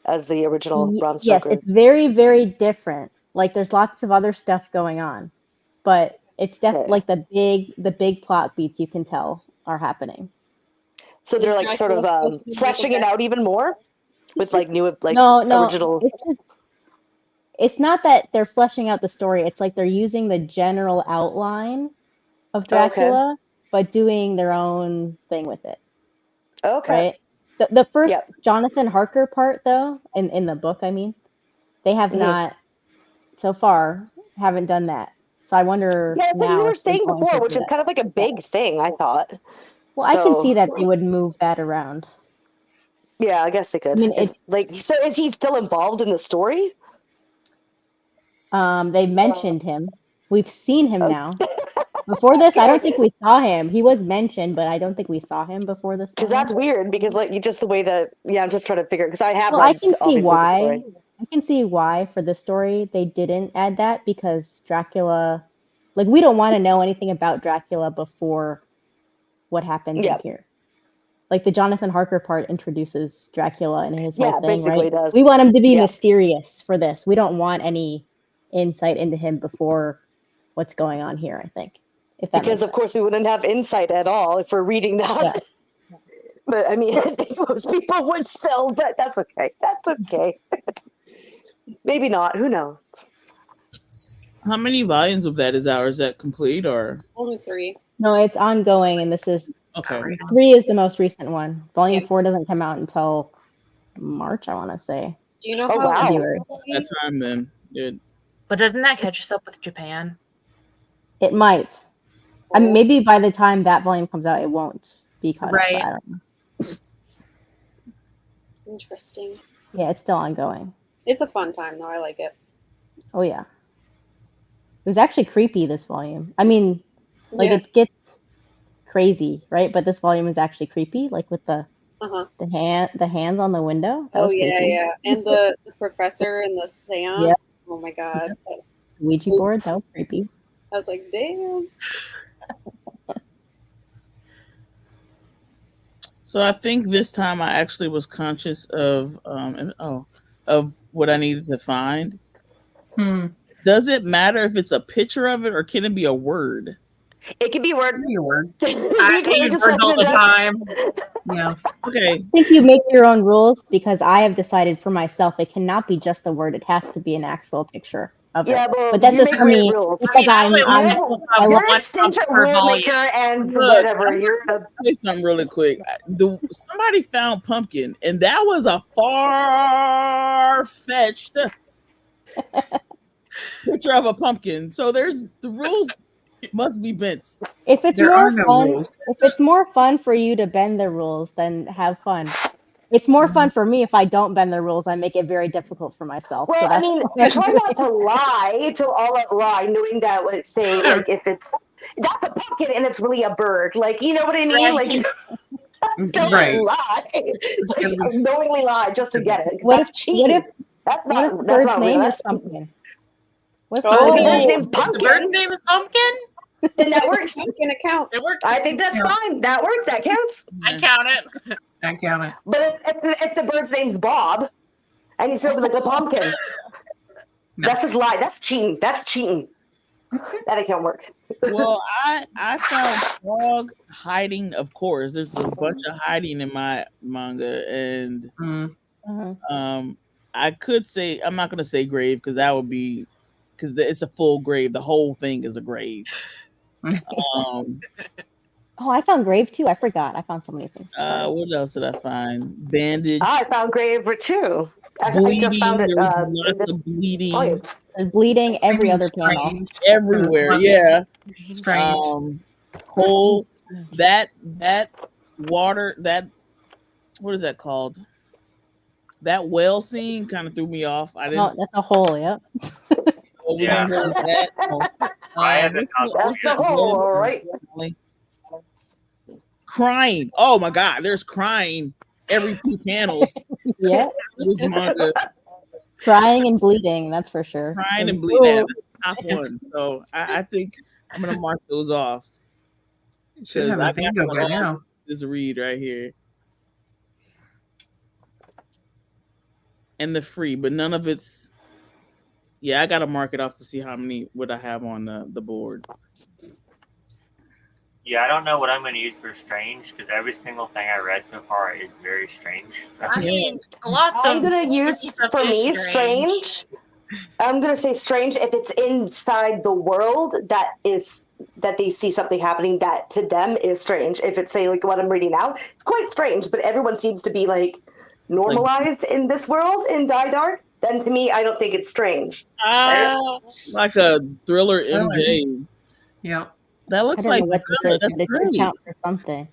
as the original Bram Yes, Stoker's. it's very, very different. Like there's lots of other stuff going on, but it's definitely like the big plot beats you can tell are happening. So they're Is like sort of Dracula supposed to be fleshing it out even more with like new like No, original. it's not that they're fleshing out the story. It's like they're using the general outline of Dracula, but doing their own thing with it. Okay. Right? The first Yep. Jonathan Harker part though, in the book, I mean, they have not so far haven't done that. So I wonder Yeah, it's like you now were if they're saying going before, to which do is that. kind of like a big thing, I thought. Well, I can see that they would move that around. Yeah, I guess they could. I mean, so is he still involved in the story? They mentioned him. We've seen him now. Before this, I don't think we saw him. He was mentioned, but I don't think we saw him before this. Because that's weird. Because like you just the way that I'm just trying to figure because I have. Well, read, I can see obviously, why. the story. I can see why for this story they didn't add that because Dracula, like we don't want to know anything about Dracula before what happens in here. Like the Jonathan Harker part introduces Dracula and his whole thing, basically right? does. We want him to be mysterious for this. We don't want any insight into him before what's going on here, I think. If that Because of course we wouldn't have insight at all if we're reading that. Yeah. But I mean, I think most people would still, but that's okay. That's okay. Maybe not. Who knows? How many volumes of that is out? Is that complete or? Only 3. No, it's ongoing, and this is okay. 3 is the most recent one. Volume 4 doesn't come out until March, I want to say. Do you know how February. That time then, good. But doesn't that catch us up with Japan? It might. I mean, maybe by the time that volume comes out, it won't be caught up. But I don't know. Interesting. Yeah, it's still ongoing. It's a fun time though. I like it. Oh yeah. It was actually creepy, this volume. I mean, like it gets crazy, right? But this volume is actually creepy, like with the hands on the window. That was creepy. Yeah. And the professor and the seance. Yep. Oh my god. Ouija board, that was creepy. I was like, damn. So I think this time I actually was conscious of what I needed to find. Does it matter if it's a picture of it or can it be a word? It can be a word. I use words all the time. Yeah. Okay. I think you make your own rules because I have decided for myself it cannot be just a word. It has to be an actual picture of it. Well, but that's you just make for me great rules. because you're a stringent rule maker and Look, whatever. I'm gonna say something really quick. Somebody found pumpkin, and that was a far-fetched picture of a pumpkin. So there's the rules must be bent. If it's if it's more fun for you to bend the rules, then have fun. It's more fun for me if I don't bend the rules. I make it very difficult for myself. Well, so I mean, try not to lie to all out lie, knowing that, let's say, like if that's a pumpkin and it's really a bird, like you know what I mean, like don't lie, like, knowingly lie just to get it. That's cheating. That's not. What if the That's bird's not name real. is Pumpkin? If the bird's name's The Pumpkin, bird's name is Pumpkin? then that works. Pumpkin counts. It works. I think that's fine. That works. That counts. I count it. I count it. But if the bird's name's Bob, and he's showing like a pumpkin, No. That's just lie. That's cheating. That's cheating. That can't work. Well, I found frog hiding. Of course, there's a bunch of hiding in my manga, and I could say I'm not gonna say grave because that would be because it's a full grave. The whole thing is a grave. Oh, I found grave too. I forgot. I found so many things. What else did I find? Bandage. I found grave too. I just found it. There was lots of bleeding. Oh, yeah. There's bleeding every other panel. Strange. Everywhere. Yeah. Strange. Hole. That water. That what is that called? That whale scene kind of threw me off. I didn't. Oh, that's a hole. Yep. Yeah. I haven't That's the hole, all right. Crying. Oh my God, there's crying every 2 panels. Yeah. This manga. Crying and bleeding, that's for sure. Crying and bleeding. That's the top one. So I think I'm gonna mark those off. Should have a bingo by now. This read right here. And the free, but none of it's. Yeah, I gotta mark it off to see how many would I have on the board. Yeah, I don't know what I'm going to use for strange because every single thing I read so far is very strange. I mean, lots I'm of gonna use stuff for is me strange. I'm gonna say strange if it's inside the world that they see something happening that to them is strange. If it's say like what I'm reading now, it's quite strange, but everyone seems to be like normalized in this world in Die Dark. Then to me, I don't think it's strange. Like a thriller MJ. Yeah. That looks I like don't know what this is, that's but it should great. count for something.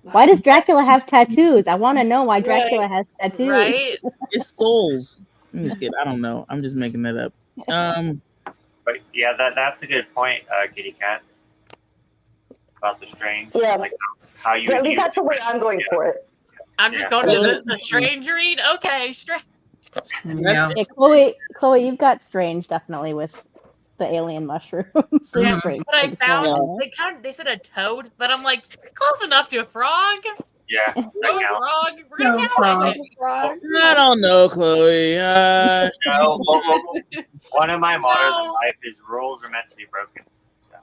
Why does Dracula have tattoos? I want to know why Dracula has tattoos. Right? It's skulls. I'm just kidding. I don't know. I'm just making that up. But yeah, that's a good point, Kitty Cat. About the strange. Yeah. Like how you. At least that's the way I'm going for it. I'm just going to the strange read. Okay, strange. Yeah. Yeah, Chloe, you've got strange definitely with the alien mushrooms. Yeah, Strange. but I found they said a toad, but I'm like close enough to a frog. Yeah, No frog. We're gonna No count frog. it. I don't know, Chloe. No, one of my mottos in life is rules are meant to be broken. So.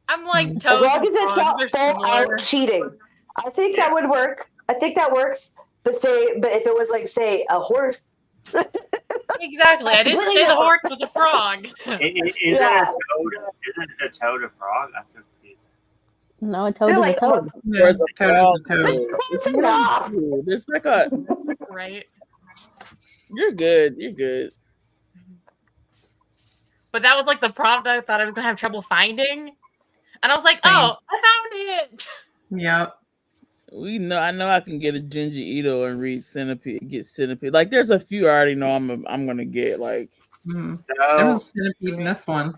I'm like As toads long and as it's frogs not are full out similar. cheating, I think that would work. I think that works. But if it was like say a horse. Exactly. I didn't say the horse was a frog. Isn't a toad a frog? I'm so confused. No, a toad is a toad. There's a Toad is a frog. toad. Close enough. There's like a. Right. You're good. You're good. But that was like the prompt I thought I was gonna have trouble finding. And I was like, Same. oh, I found it. Yep. I know I can get a Junji Ito and read Centipede. Get Centipede. Like there's a few I already know I'm gonna get. Like There So, was a centipede in this one.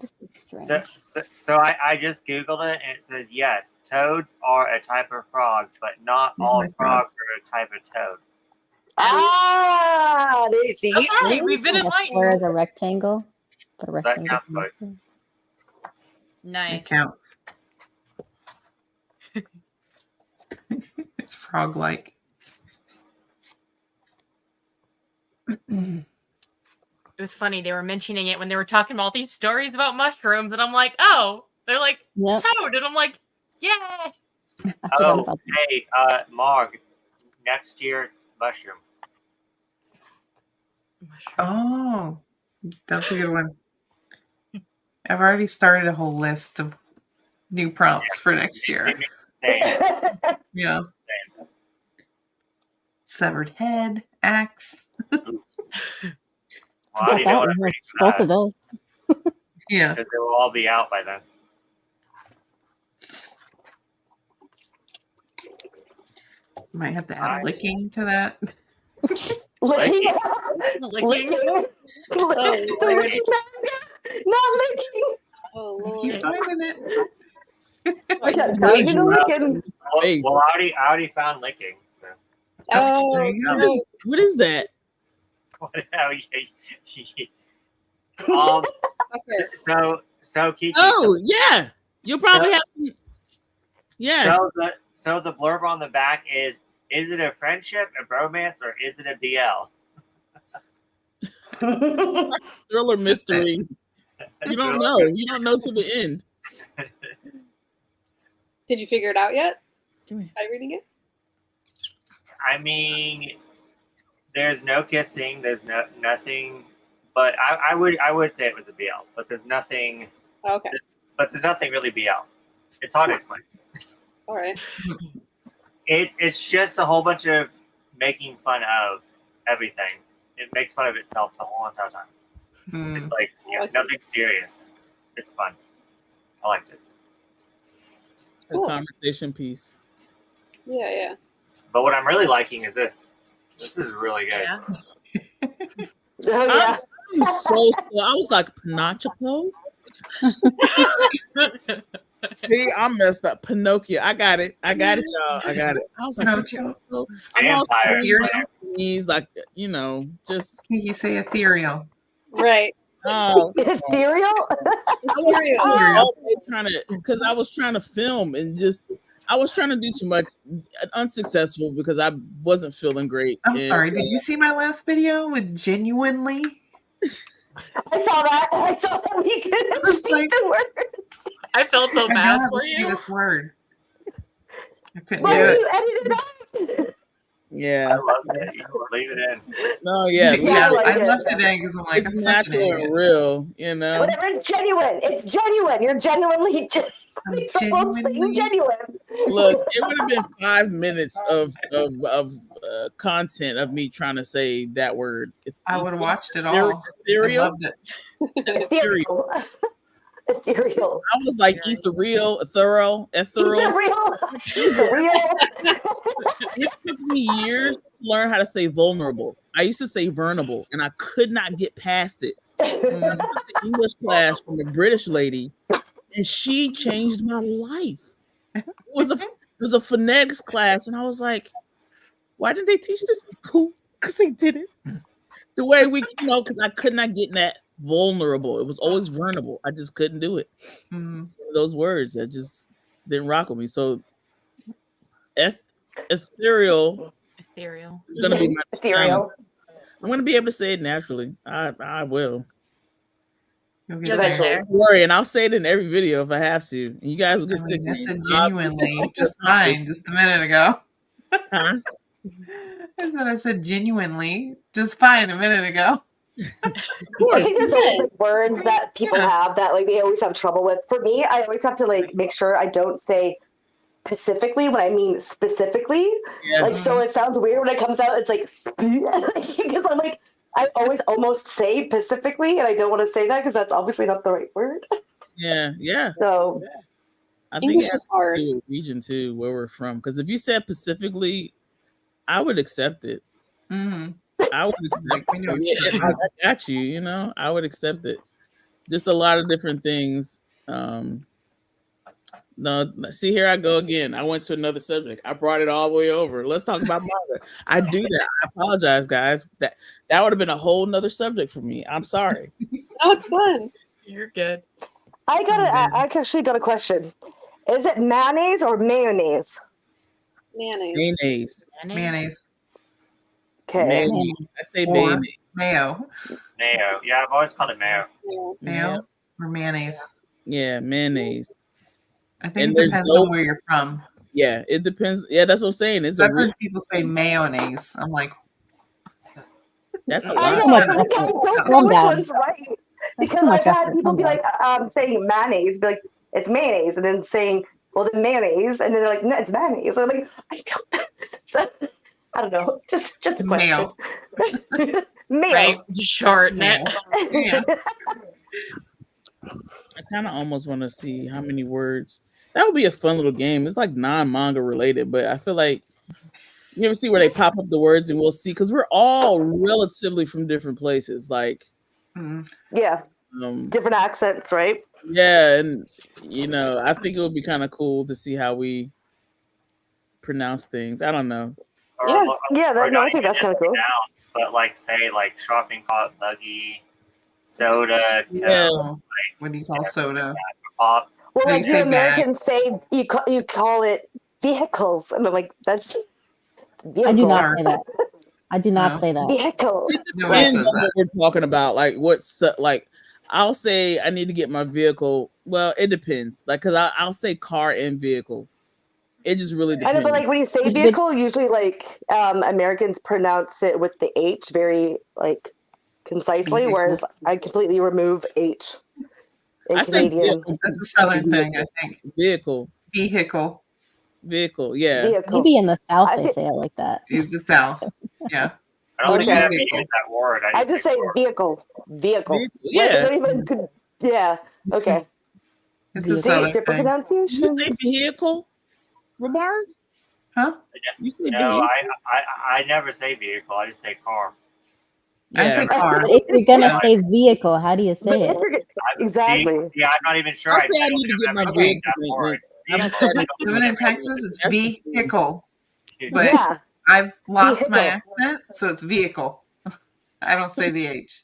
so I just Googled it and it says yes, toads are a type of frog, but not all my frogs are a type of toad. There you see. Okay, we've been Square enlightened. is a rectangle. But a So that rectangle. counts, like, Nice. It counts. It's frog-like. It was funny. They were mentioning it when they were talking about these stories about mushrooms, and I'm like, oh, they're like Yep. toad, and I'm like, yeah. I forgot Oh, about that. hey, Marg, next year mushroom. Oh, that's a good one. I've already started a whole list of new prompts for next year. Same. Yeah. Severed head, axe. Well, I already Got know that what one, I'm yeah, reading both of those. Yeah. because they will all be out by then. Might have to add licking to that. Licking. Licking. Licking. Not licking. Oh I Lord. keep finding it. Licking. Licking. Well, I already found licking. So. Oh, There you go. no. what is that? So Kiki. Oh yeah, you'll probably have some. Yeah. So the blurb on the back is it a friendship, a bromance, or is it a BL? Thriller mystery. You don't know. You don't know to the end. Did you figure it out yet Come here. by reading it? I mean, there's no kissing. There's nothing. But I would say it was a BL. But there's nothing. Okay. But there's nothing really BL. It's hard to explain. All right. It's just a whole bunch of making fun of everything. It makes fun of itself the whole entire time. It's like nothing serious. It's fun. I liked it. Cool. A conversation piece. Yeah. But what I'm really liking is this. This is really good. Yeah. Oh, yeah. I'm so I was like Pinocchio. See, I'm messed up. Pinocchio. I got it, y'all. I got it. I was like, Pinocchio. Vampire. He's like, just. You say ethereal. Right. Oh, Ethereal? because I was trying to film and I was trying to do too much, unsuccessful because I wasn't feeling great. I'm sorry. Did you see my last video with genuinely? I saw that. We couldn't speak the words. I felt so bad for See you. this word. I couldn't Why do did it. you edit it out? Yeah. I love it. You can leave it in. No, yeah. Yeah, like I it. left it in because I'm like, It's I'm such an natural idiot. and real, Whatever, it's genuine. It's genuine. You're genuinely genuine. Look, it would have been 5 minutes of content of me trying to say that word. I would have watched it all. I Ethereal. loved it. Ethereal. Ethereal. I was like ethereal, ethereal. Ethereal. It took me years to learn how to say vulnerable. I used to say vulnerable, and I could not get past it. I took the English class from a British lady, and she changed my life. It was a phonetics class, and I was like, why didn't they teach this in school? Because they did it. The way because I could not get in that vulnerable. It was always vulnerable. I just couldn't do it. Those words that just didn't rock with me. So ethereal is going to be my ethereal. I'm going to be able to say it naturally. I will. You'll You'll get get there. there. Don't worry, and I'll say it in every video if I have to. And you guys will get sick. I said genuinely just fine just a minute ago. Huh? I said genuinely just fine a minute ago. Of I course. think there's always like words that people have that like they always have trouble with. For me, I always have to like make sure I don't say specifically when I mean specifically. Yeah. Like so it sounds weird when it comes out. It's like because I'm like I always almost say specifically, and I don't want to say that because that's obviously not the right word. Yeah. So I think English it has is hard. to do with region too, where we're from. Because if you said specifically, I would accept it. Mm-hmm. I would accept We know what it. you're Yeah, I got you. I would accept it. Just a lot of different things. No, see, here I go again. I went to another subject. I brought it all the way over. Let's talk about manga. I do that. I apologize, guys. That would have been a whole nother subject for me. I'm sorry. Oh, it's fun. You're good. I actually got a question. Is it mayonnaise or mayonnaise? Mayonnaise. Mayonnaise. Okay. Mayonnaise. I say Or mayonnaise. mayo. Mayo. Yeah, I've always called it mayo. Yeah. Mayo or mayonnaise. Yeah, mayonnaise. I think And it there's depends no- on where you're from. Yeah, it depends. Yeah, that's what I'm saying. It's I've a real, heard people say mayonnaise. I'm like, that's a I lot. know. much I don't know Calm which down. one's right. That's Because too I've much had effort. people Calm be down. like saying mayonnaise, be like, it's mayonnaise, and then saying, well, then mayonnaise, and then they're like, no, it's mayonnaise. And I'm like, I don't. So, I don't know. Just a question. mayo. Mayo. Right? Shorten it. Yeah. I kind of almost want to see how many words. That would be a fun little game. It's like non-manga related, but I feel like you ever see where they pop up the words and we'll see because we're all relatively from different places. Like, Yeah. Different accents, right? yeah, and I think it would be kind of cool to see how we pronounce things. I don't know. Yeah. I think that's kind of cool. Pronounce, but like say like shopping cart, buggy, soda, Yeah. Coke, What do you call soda? pop. Well, They like you say Americans say, you call it vehicles, and I'm like, that's I do vehicle. not say that. I do not No. say that. Vehicle. It Nobody depends says on that. what we're talking about. Like what's like, I'll say I need to get my vehicle. Well, it depends. Like, cause I'll say car and vehicle. It just really I know, depends. but like when you say But- vehicle, usually like Americans pronounce it with the H very like concisely, Vehicle. whereas I completely remove H in I say Canadian. That's a southern thing, I think. vehicle, Vehicle yeah. Vehicle. Maybe in the South I they say- say it like that. is the south. Yeah. I don't think Okay. I ever use that word. I just say car. vehicle. Vehicle. Vehicle, Like, I yeah. don't even. Yeah. Okay. It's Vehicle. a See, southern different thing. You pronunciation. say vehicle, Ramar? Huh? You say No, vehicle? I never say vehicle. I just say car. I say car. If you're gonna Yeah. say vehicle, how do you But say if it? you're, I, exactly. See, I'm not even sure. I'll say I don't need to think get I've my ever Okay. vehicle used that word. maintenance. I don't say I need to Living in get my Texas, it's That's just- vehicle. But Yeah. I've lost my Vehicle. accent, so it's vehicle. I don't say the H.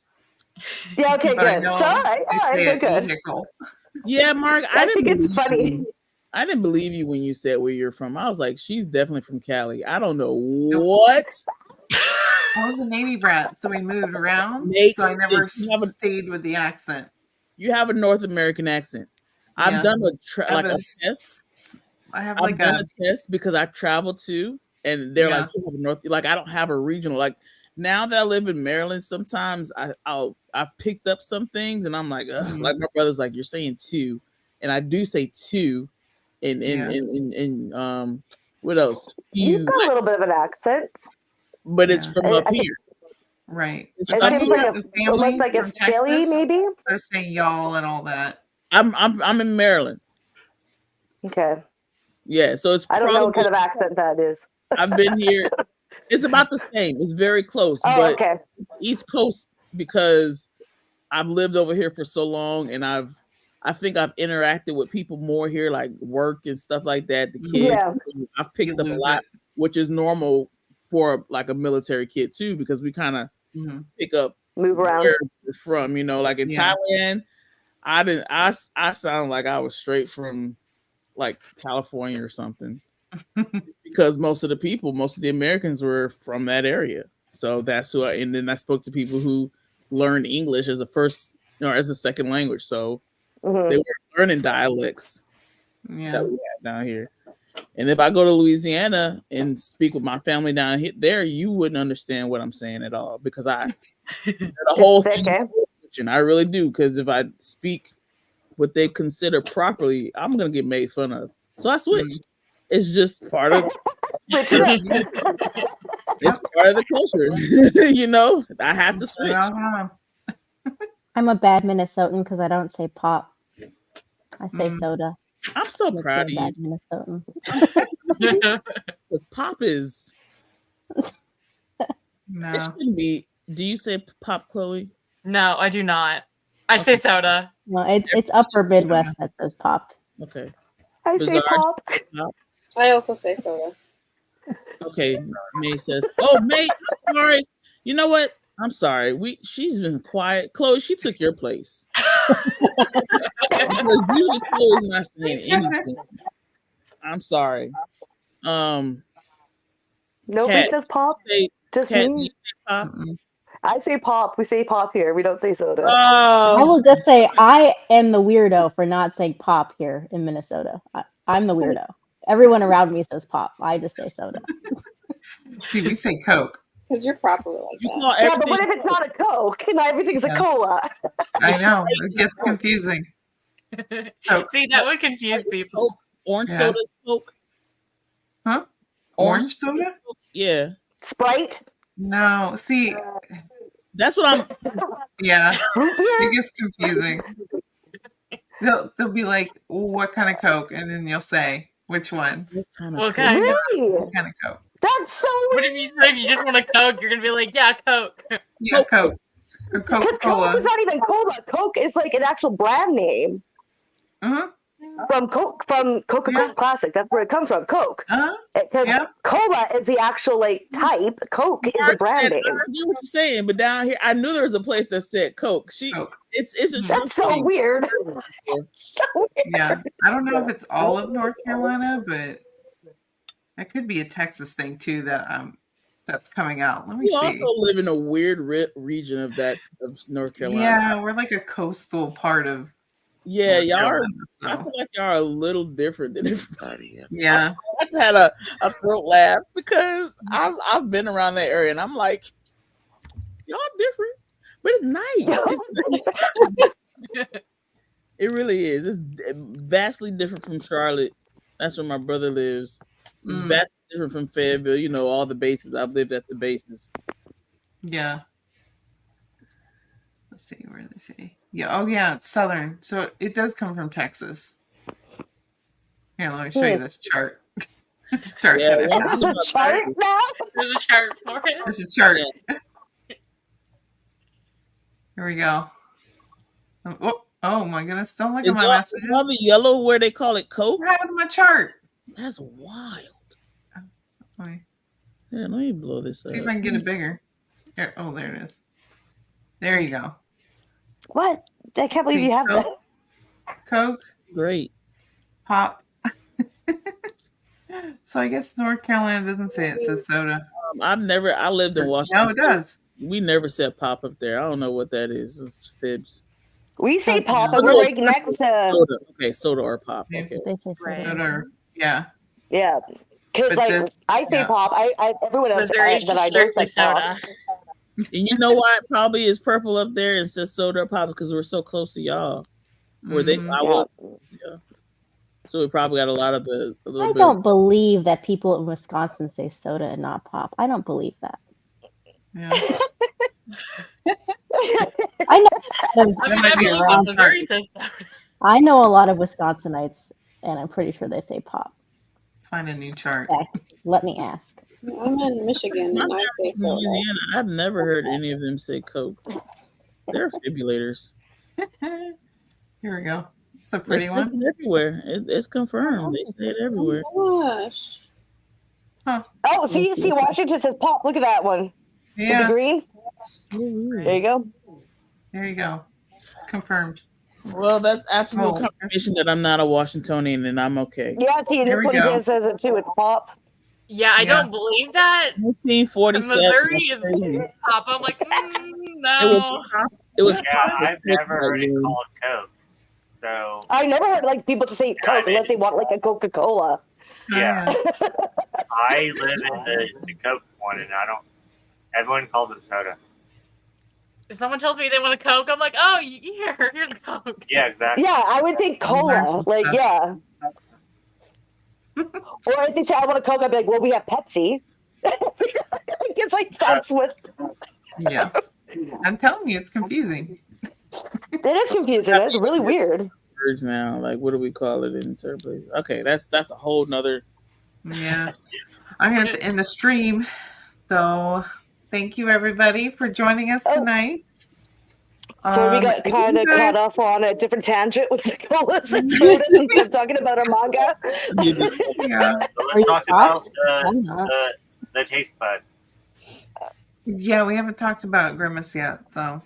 Yeah. Okay. But I Good. know So, all right. they All right. say Good. it Good. vehicle. Yeah, Mark, I think it's funny. I didn't believe you when you said where you're from. I was like, she's definitely from Cali. I don't know what I was a Navy brat, so we moved around. makes So I never you have a stayed with the accent. North American accent. Yeah. I've done I have a a test. I have I've like done a a test because I traveled to, and they're like, Yeah. you have a North. Like I don't have a regional. Like now that I live in Maryland, sometimes I picked up some things, and I'm like, ugh. Mhm. Like my brother's like, you're saying two, and I do say two, Yeah. what else? You've You, got a little bit of an accent. but it's Yeah. from I up think- here. Right. It's But It from some seems people like with almost family like a from Philly, Texas, maybe. they're saying y'all and all that. I'm in Maryland. Okay. Yeah, so it's I don't know what probably kind of accent that is. I've been here. It's about the same. It's very close, Oh, but okay. East Coast because I've lived over here for so long, and I think I've interacted with people more here, like work and stuff like that. The kids, Yeah. I've picked You up a lose lot, it. which is normal for like a military kid too, because we kind of Mhm. pick up Move around. where we're from. You know, like in Yeah. Thailand, I didn't. I sound like I was straight from like California or something. It's because most of the Americans were from that area. So that's who and then I spoke to people who learned English as a first, as a second language. So Mhm. they were learning dialects Yeah. that we had down here. And if I go to Louisiana and speak with my family down here, there, you wouldn't understand what I'm saying at all because the whole It's thick, thing. eh? And I really do because if I speak what they consider properly, I'm gonna get made fun of. So I switched. It's just part of Switch it up. it's part of the culture. I have to switch. Uh-huh. I'm a bad Minnesotan because I don't say pop. I say Mm. soda. I'm so Makes proud of me a you bad Minnesotan. because pop is it No. shouldn't be. Do you say pop, Chloe? No, I do not. I say soda. Well, it's upper Midwest that says pop. Okay. I say Bizarre. pop. Pop. I also say soda. Okay. May says, "Oh, May, I'm sorry. You know what? I'm sorry. She's been quiet. Chloe, she took your place. Because usually Chloe's not saying anything. I'm sorry. Nobody Kat, says pop. say Just Kat, do me. you say pop? Mm-mm. I say pop. We say pop here. We don't say soda. I Oh, will just say I am the weirdo for not saying pop here in Minnesota. I'm the weirdo. Everyone around me says pop. I just say soda. See, we say Coke. Because you're properly like you that. call Yeah, but everything. what if it's not a Coke? And everything's Yeah. a cola. I know. It gets confusing. Coke. See, that would confuse people. Coke, orange Yeah. soda's Coke. Huh? Orange soda? Coke? Yeah, Sprite. No. See, that's what I'm. yeah, Root beer. it gets confusing. They'll be like, what kind of Coke? And then you'll say, which one? What kind of What Coke? kind? Really? What kind of Coke? That's so What weird. if you say if you just want a Coke? You're gonna be like, yeah, Coke. Yeah, Coke. Or Because Coke Coca-Cola. is not even cola. Coke is like an actual brand name Uh-huh. from Coca-Cola Yeah. Classic. That's where it comes from. Coke. Uh-huh. Because Yeah. cola is the actual like type. Coke is a brand I name. get what you're saying, but down here, I knew there was a place that said Coke. Coke. It's a true That's so thing. weird. So weird. Yeah. I don't know if it's all of North Carolina, but that could be a Texas thing too that that's coming out. Let me We see. also live in a weird region of North Carolina. Yeah, we're like a coastal part of. Yeah, North y'all are. Carolina, I so. feel like y'all are a little different than everybody else. Yeah. I just had a throat laugh because I've been around that area and I'm like, y'all different, but it's nice. It really is. It's vastly different from Charlotte. That's where my brother lives. It's vastly different from Fayetteville. You know, all the bases. I've lived at the bases. Yeah. Let's see, where do they say? Yeah, oh yeah, it's southern. So it does come from Texas. Here, let me show you this chart. This chart Yeah, that I one found. thing There's a about chart now. There's a chart for it. There's a chart. Here we go. Oh my goodness, don't look at my messages. Is all the yellow where they call it Coke? What happened to my chart? That's wild. Let let me blow this up. See if I can get it bigger. There, oh, there it is. There you go. What? I can't believe you have that. Coke. Great. Pop. So I guess North Carolina doesn't say it says soda. I lived in Washington. No, it does. We never said pop up there. I don't know what that is. It's fibs. We say pop, and we're right next to soda. Okay, soda or pop. Okay. They say soda. Soda. Yeah. Yeah. Because I say pop. I everyone else that I know says soda. pop. And you know why it probably is purple up there and says soda or pop? Because we're so close to y'all. Where yeah. So we probably got a lot of the. I don't believe that people in Wisconsin say soda and not pop. I don't believe that. Yeah. I know. I believe that Missouri says that. I know a lot of Wisconsinites, and I'm pretty sure they say pop. Let's find a new chart. Let me ask. I'm in Michigan, and I say soda. I've never heard any of them say Coke. They're fibullators. Here we go. It's a pretty one. It's everywhere. It's confirmed. They say it everywhere. Oh gosh. Huh. Oh, see, Washington says pop. Look at that one. Yeah. With the green. There you go. There you go. It's confirmed. Well, that's absolute confirmation that I'm not a Washingtonian and I'm okay. Yeah, see, this one says it too. It's pop. Yeah, I don't believe that. 1947. Missouri is pop. I'm like, no. It was pop. I've never heard it called Coke. So I never heard like people to say Coke unless they want like a Coca-Cola. Yeah. I live in the Coke one, and everyone calls it soda. If someone tells me they want a Coke, I'm like, oh, here's a Coke. Yeah, exactly. Yeah, I would think cola. Like, yeah. Or if they say I want a Coke, I'd be like, well, we have Pepsi. It's like that's what. Yeah. I'm telling you, it's confusing. It is confusing. That's really weird. Words now, like what do we call it in certain places? Okay, that's a whole nother. Yeah, I'm going to end the stream. So thank you everybody for joining us tonight. So we got kind of caught off on a different tangent with the colas and sodas instead of talking about our manga. Yeah. So let's talk about the taste bud. Yeah, we haven't talked about Grimace yet, so.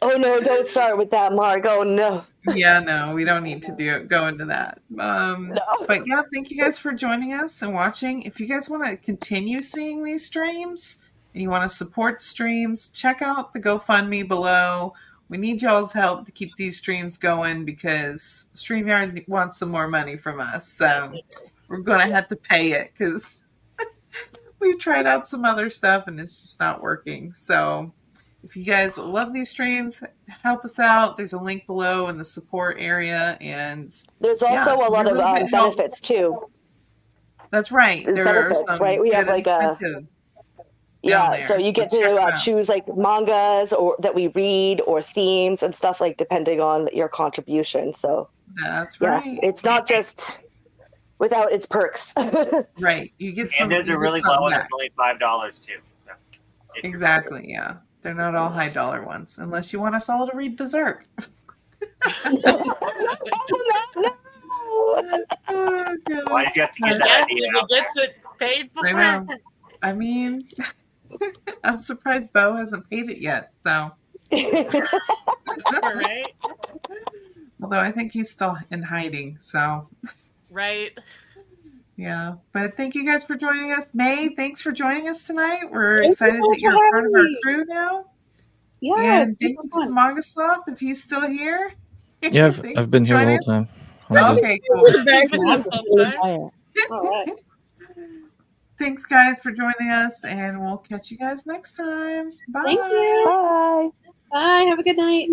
Oh no! Don't start with that, Mark. Oh no. Yeah, no, we don't need to go into that. No. But yeah, thank you guys for joining us and watching. If you guys want to continue seeing these streams and you want to support the streams, check out the GoFundMe below. We need y'all's help to keep these streams going because StreamYard wants some more money from us. So we're going to have to pay it because we've tried out some other stuff and it's just not working. So if you guys love these streams, help us out. There's a link below in the support area. And there's also a lot of benefits too. That's right. There benefits, are some right? We have like so you get to choose like mangas or that we read or themes and stuff like depending on your contribution. So that's right. Yeah, it's not just without its perks. Right. You get some. And there's a really low one that's only $5 too. So exactly. Yeah. They're not all high dollar ones, unless you want us all to read Berserk. No. Why did you have to get that idea out there? Gets it paid for. I know. I mean, I'm surprised Bo hasn't paid it yet. So, right? Although I think he's still in hiding. So, right. Yeah, but thank you guys for joining us. May, thanks for joining us tonight. We're Thank you excited so much that for you're part of having our me. crew now. Yeah, it's And thank super you to fun. Manga Sloth if he's still here. Yeah, Thanks I've been for here the joining whole us. time. I'm good. Okay, He's cool. in the back. He's just chilling. Fire. All right. Thanks, guys, for joining us, and we'll catch you guys next time. Bye. Thank you. Bye. Bye. Have a good night.